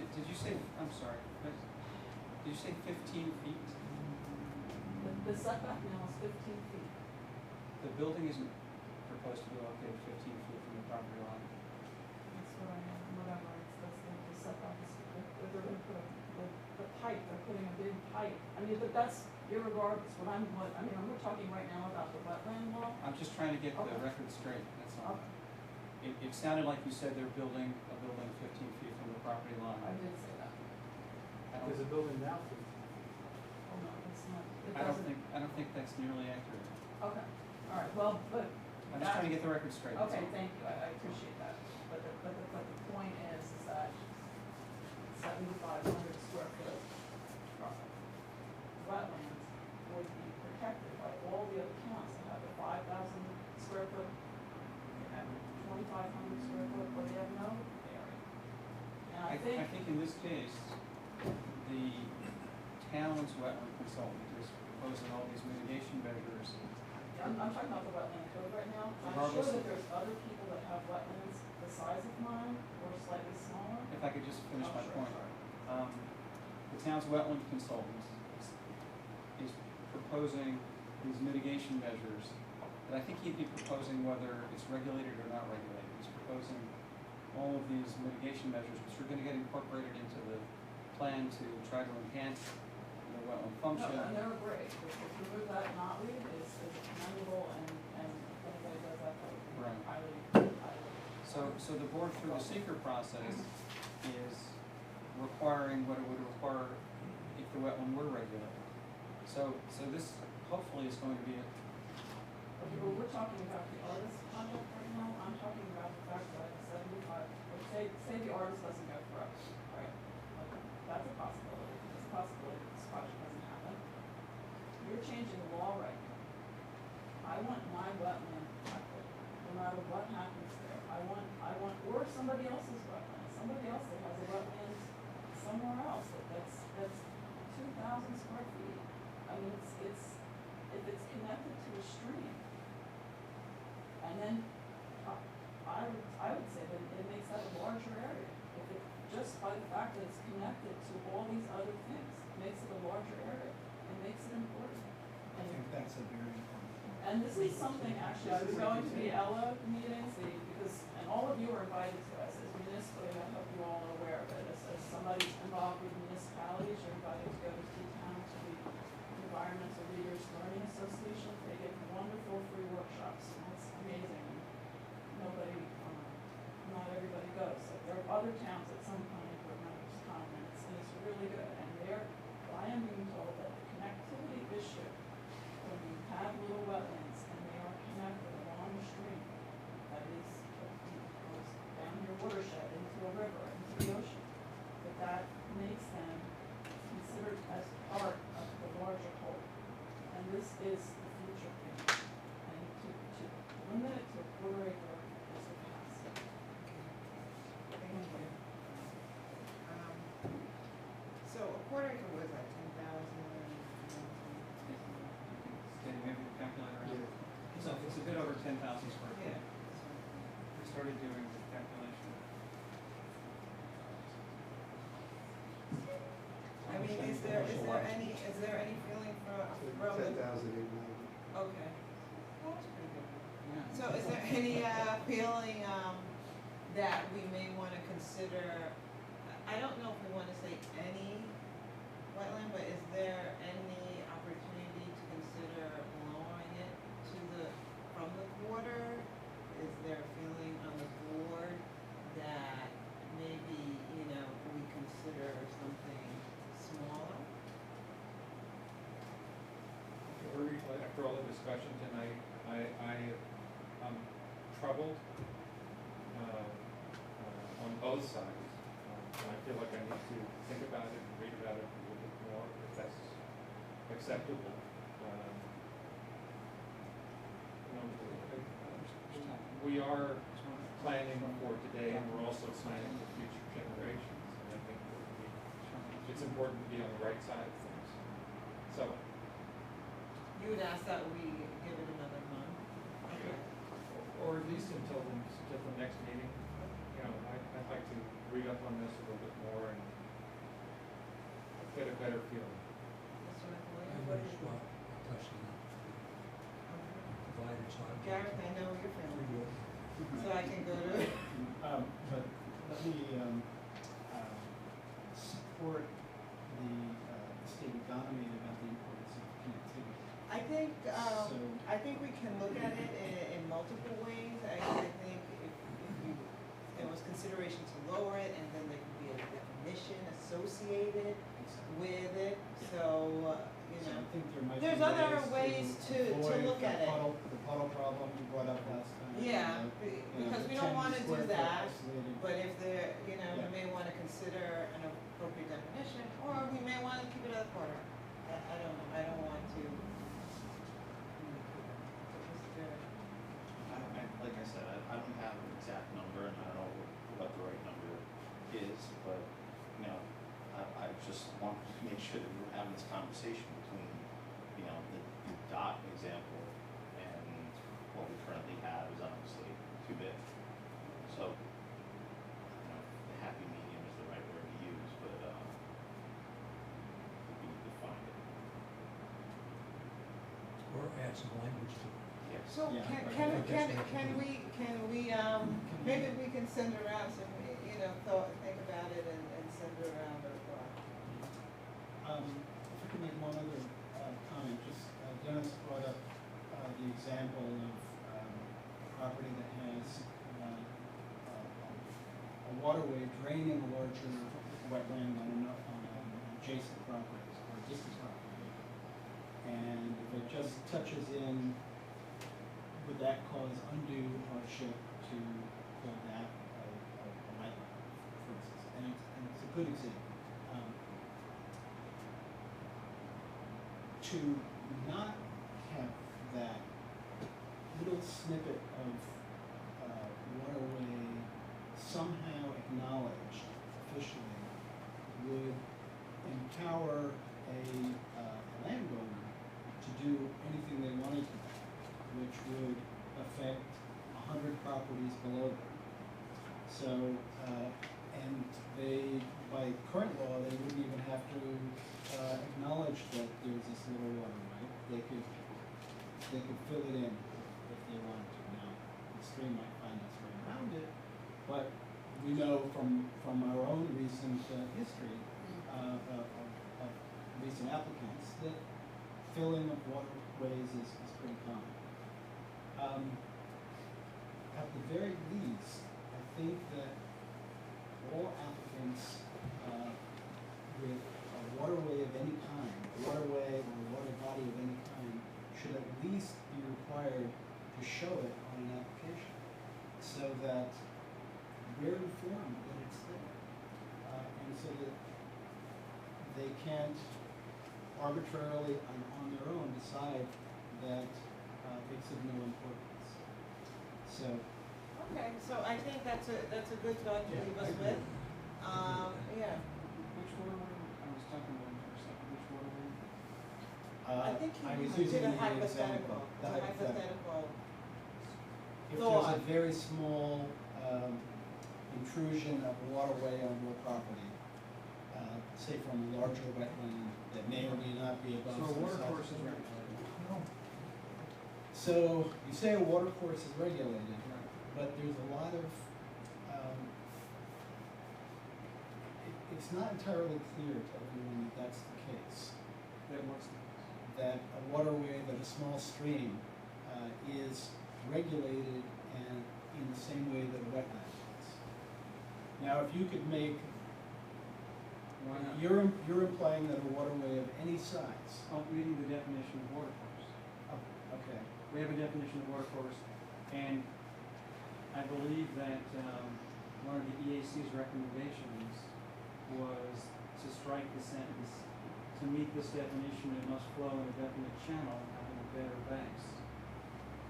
Did you say, I'm sorry, did you say 15 feet? The setback now is 15 feet. The building isn't proposed to be located 15 feet from the property line. That's what I mean, whatever, the setback is, they're gonna put the pipe, they're putting a big pipe. I mean, but that's irregardless, we're talking right now about the wetland law. I'm just trying to get the Okay. record straight, that's all. Okay. It sounded like you said they're building a building 15 feet from the property line. I did say that. I There's don't, a building now 15 feet. Oh, no, it's not, it I doesn't. I don't think that's nearly accurate. Okay, all right, well, but. I'm just trying to get the record straight, that's Okay, all. thank you, I appreciate that. But the point is that 7,500 square foot wetlands would be protected by all the other towns that have a 5,000 square foot, they have 2,500 square foot, but they have no area. And I think. I think in this case, the town's wetland consultant is proposing all these mitigation measures. I'm talking about the wetland code right now. I'm Regardless sure of- that there's other people that have wetlands the size of mine or slightly smaller. If I could just finish Oh, my sure, point. sorry. The town's wetland consultant is proposing these mitigation measures, but I think he'd be proposing whether it's regulated or not regulated. He's proposing all of these mitigation measures, which are gonna get incorporated into the plan to try to enhance the wetland function. No, and they're great. To move that knotweed is commendable and if anybody does that, that would be Right. highly. So the board through the seeker process is requiring what it would require if the wetland were regulated. So this hopefully is going to be Okay, well, we're talking about the artist project right now. I'm talking about the fact that 75, or say the artist doesn't go for us, right? Like, that's a possibility. It's a possibility that this project doesn't happen. You're changing the law right now. I want my wetland protected, no matter what happens there. I want, or somebody else's wetland, somebody else that has a wetland somewhere else that's 2,000 square feet. I mean, it's, if it's connected to a stream, and then I would say that it makes that a larger area. If it, just by the fact that it's connected to all these other things, makes it a larger area, and makes it important. I think that's a very important point. And this is something, actually, I was going to the ELA meetings, because, and all of you are invited to us as municipally, I hope you all are aware of it, as somebody involved with municipalities, you're invited to go to T-Town, to the Environmental Leaders Learning Association. They give wonderful free workshops, and it's amazing. Nobody, not everybody goes. So there are other towns at some point where members come, and it's really good. And there, I am being told that the connectivity issue, when you have little wetlands and they are connected along the stream, that is, goes down your watershed into a river, into the ocean, that makes them considered as part of the larger whole. And this is the future thing. And to limit it to a quarter acre is the past. Thank you. So a quarter acre was like 10,000. Can you maybe the calculator? Yeah. So it's a bit over 10,000 square feet. Yeah. We started doing the calculation. I mean, is there any feeling from Ten the, thousand eight ninety. okay. Well, that's pretty good. Yeah. So is there any, feeling, that we may wanna consider, I don't know if we wanna say any wetland, but is there any opportunity to consider lowering it to from the quarter? Is there a feeling on the board that maybe, we consider something smaller? After all the discussion tonight, I'm troubled on both sides. And I feel like I need to think about it and read about it a little bit more, if that's acceptable. We are planning for today, and we're also planning for future generations. And I think it's important to be on the right side of things. So, You would ask that we give it another month? Okay. or at least until the next meeting. You know, I'd like to read up on this a little bit more and get a better feeling. Mr. I McWilliams, would what do you swap, think? touching that, divided side. Gareth, I know you're feeling, Pretty so I can go to, But let me, support the, statement Donna made about the importance of connectivity. So, I think we can look at it in multiple ways. I think if you, there was consideration to lower it, and then there could be a definition associated with it, so, you so know. I think there might be There's other ways to avoid look the at it. The puddle problem you brought up last time. Yeah, because we don't wanna do that, but if there, you know, we Yeah. may wanna consider an appropriate definition, or we may wanna keep it at a quarter. I don't know, I don't want to. Like I said, I don't have an exact number, and I don't know what the right number is, but, you know, I just want to make sure that we're having this conversation between, you know, the dot example and what we currently have is obviously too big. So, you know, the happy medium is the right word to use, but, we need to find it. Or add some language to it. Yes. So Yeah, can we, maybe we can send around some, you know, think about it and send around a thought. If I could make one other, comment, just, Dennis brought up, the example of, a property that has, a waterway draining a larger wetland on an adjacent property or distant property. And if it just touches in, would that cause undue hardship to call that a wetland, for instance? And it's a good example. To not have that little snippet of waterway somehow acknowledged officially would empower a landowner to do anything they wanted to, which would affect 100 properties below them. So, and they, by current law, they wouldn't even have to acknowledge that there's this little waterway. They could fill it in if they wanted to. Now, the stream might find its way around it, but we know from our own recent history of recent applicants that filling of waterways is pretty common. At the very least, I think that all applicants with a waterway of any kind, a waterway or a water body of any kind, should at least be required to show it on an application, so that we're informed that it's there, and so that they can't arbitrarily on their own decide that it's of no importance. So. Okay, so I think that's a good thought to leave us with. Yeah, Which waterway, I was talking about for a second, which waterway? I think I was you using did a the hypothetical, example, it's the a hypothetical. hypothetical. If there's a very small intrusion of waterway on your property, say from a larger wetland that may or may not be above. So a some water size. course is regulated. So you say a water course is regulated, but there's a lot of, it's not entirely clear to everyone that that's the case. That what's the, That a waterway, that a small stream is regulated and in the same way that a wetland is. Now, if you could make, why not? you're implying that a waterway of any size. Oh, reading the definition of water course. Oh, okay. We have a definition of water course, and I believe that, one of the EAC's recommendations was to strike the sentence, to meet this definition, it must flow in a definite channel having a better banks.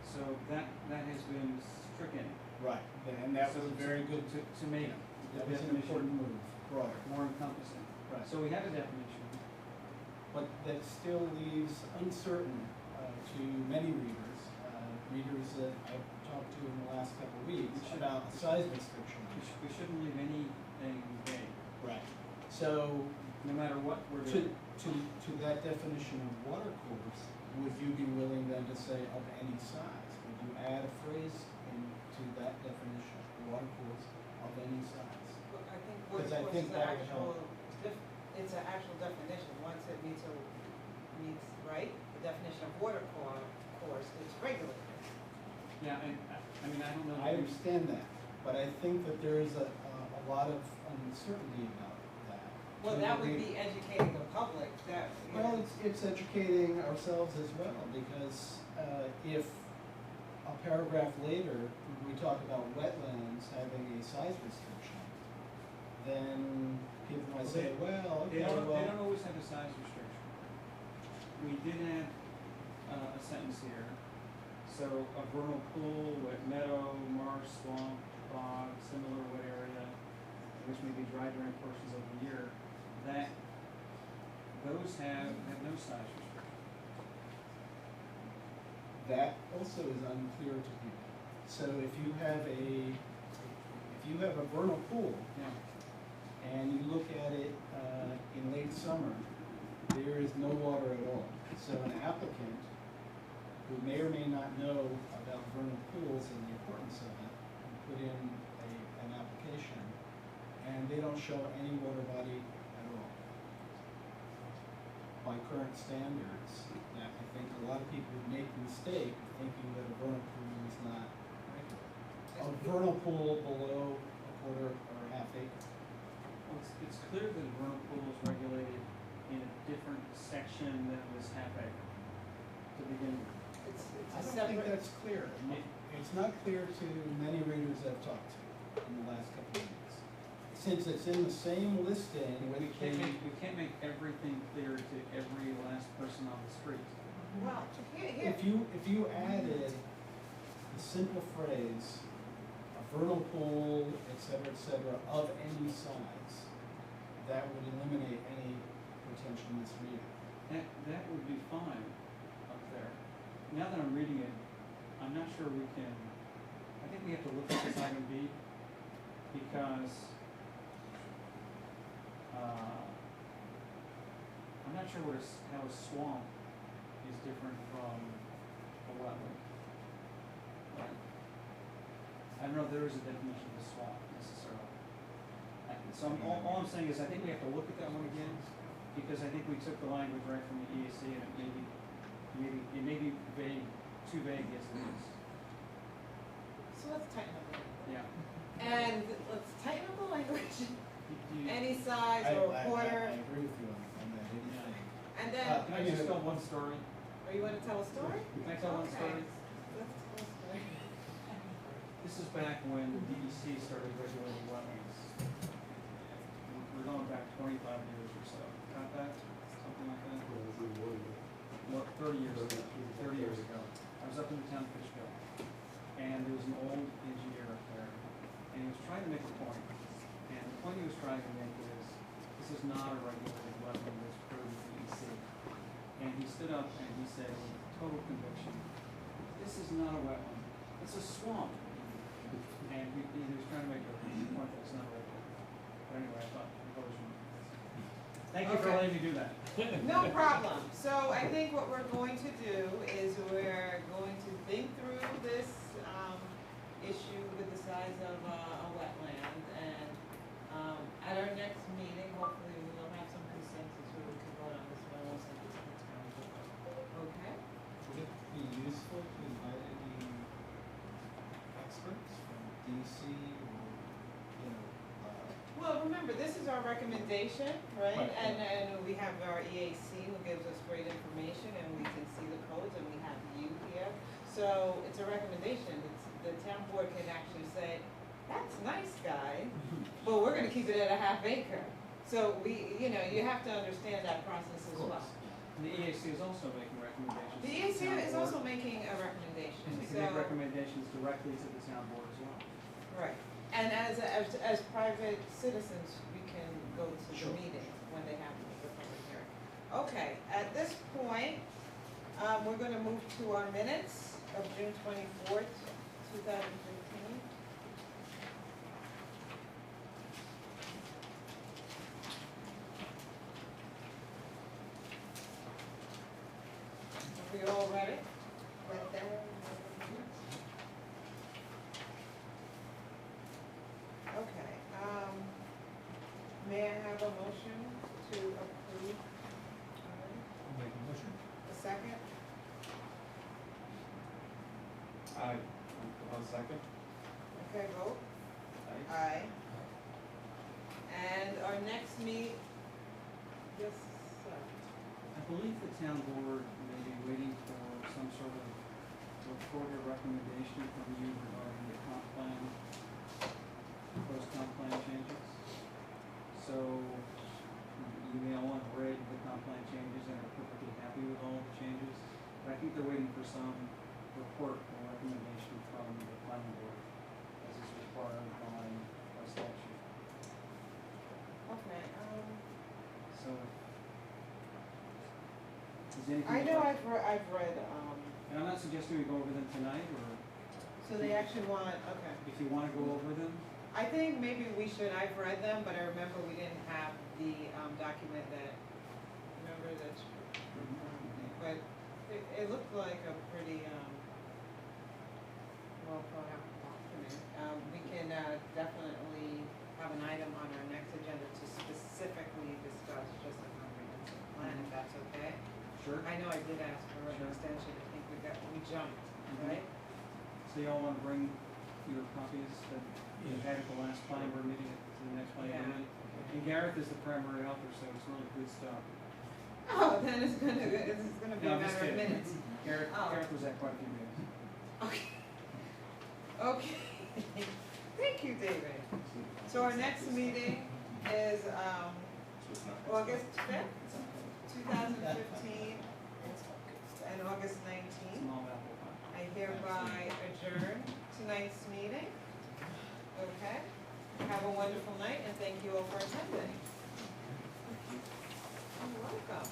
So that has been stricken. Right, and that was So very good. To make the That was an important definition move, broader. more encompassing. Right. So we have a definition. But that still leaves uncertain to many readers, readers that I've talked to in the last couple of weeks about size restriction. We shouldn't leave anything vague. Right. So, no matter what we're To, doing. to that definition of water course, would you be willing then to say of any size? Would you add a phrase into that definition, water course of any size? Well, I think Because I workforce think is that an would help. it's an actual definition, once it meets right, the definition of water course, it's regulated. Yeah, and, I mean, I don't know. I understand that, but I think that there is a lot of uncertainty about that. Well, To that would the- be educating the public, that, you know. Well, it's educating ourselves as well, because if a paragraph later, we talk about wetlands having a size restriction, then people might say, well, They okay, don't well, always have a size restriction. We did add a sentence here. So a vernal pool, wet meadow, marsh, swamp, bog, similar wet area, which may be dry during portions of the year, that, those have no size restriction. that also is unclear to people. So if you have a vernal pool, Yeah. and you look at it in late summer, there is no water at all. So an applicant who may or may not know about vernal pools and the importance of it, can put in an application, and they don't show any water body at all. By current standards, I think a lot of people would make the mistake of thinking that a vernal pool is not regular. A vernal pool below a quarter or a half acre. Well, it's clear that a vernal pool is regulated in a different section that was half acre to begin with. It's I a don't think separate, that's clear. It's not clear to many readers I've talked to in the last couple of weeks. Since it's in the same listing with We the, can't make everything clear to every last person on the street. well, here, if you added the simple phrase, a vernal pool, et cetera, of any size, that would eliminate any potential misreading. That would be fine up there. Now that I'm reading it, I'm not sure we can, I think we have to look at this item B, because, I'm not sure how a swamp is different from a wetland. Right? I don't know if there is a definition of a swamp necessarily. So all I'm saying is I think we have to look at that one again, because I think we took the language right from the EAC and it may be vague, too vague as it is. so let's tighten up a little bit. Yeah. And let's tighten up the language, Do you- any size or a quarter, I agree with you on that, anything. and then, Can I just tell one story? or you wanna tell a story? Can I tell one story? Let's tell a story. This is back when the DEC started regulating wetlands. We're going back 25 years or so. Got that? Something like that? Well, 30 years ago. 30 years ago. I was up in the town of Fishkill, and there was an old engineer up there, and he was trying to make a point. And the point he was trying to make is, this is not a regulated wetland that's per the DEC. And he stood up and he said, with total conviction, this is not a wetland, it's a swamp. And he was trying to make a point that it's not regulated. But anyway, I thought was wrong. Thank you for Okay. letting me do that. No problem. So I think what we're going to do is we're going to think through this, issue with the size of a wetland, and, at our next meeting, hopefully we'll have some consensus where we can vote on this one, we'll send it to the town board. Okay? Would it be useful to invite any experts from DC or, Well, remember, this is our recommendation, right? Right. And we have our EAC who gives us great information, and we can see the codes, and we have you here. So it's a recommendation. The town board can actually say, that's nice, guy, but we're gonna keep it at a half acre. So you have to understand that process as well. And the EAC is also making recommendations. The to EAC town is board, also making a recommendation, And they can so. make recommendations directly to the town board as well. Right, and as private citizens, we can go to the Sure. meeting when they have the public hearing. Okay, at this point, we're gonna move to our minutes of June 24th, 2015. we all read it? Read that? Okay, may I have a motion to approve? I'll make a motion. A second? I'll second. Okay, vote. Aye. Aye. And our next meet, yes, sir. I believe the town board may be waiting for some sort of report or recommendation from you regarding the comp plan, proposed comp plan changes. So you may all have read the comp plan changes and are perfectly happy with all of the changes. But I think they're waiting for some report or recommendation from the planning board, as is required by statute. Okay, So, is anything? I know I've read, And I'm not suggesting we go over them tonight, or so they actually want, okay. if you wanna go over them. I think maybe we should, I've read them, but I remember we didn't have the, document that, remember that, but it looked like a pretty, well thought out document. We can, definitely have an item on our next agenda to specifically discuss just a comprehensive plan, if that's okay. Sure. I know I did ask for an Sure. extension, I think we jumped, right? So y'all wanna bring your copies that you had at the last planning board meeting to the next planning board Yeah. meeting? And Gareth is the primary author, so it's really good stuff. Oh, then it's gonna be No, a I'm just matter of kidding. minutes. Gareth, Oh. Gareth was at quite a few meetings. Okay. Okay. Thank you, David. So our next meeting is, August fifth, 2015, and August 19th. Small apple pie. I hereby adjourn tonight's meeting. Okay? Have a wonderful night, and thank you all for attending. You're welcome.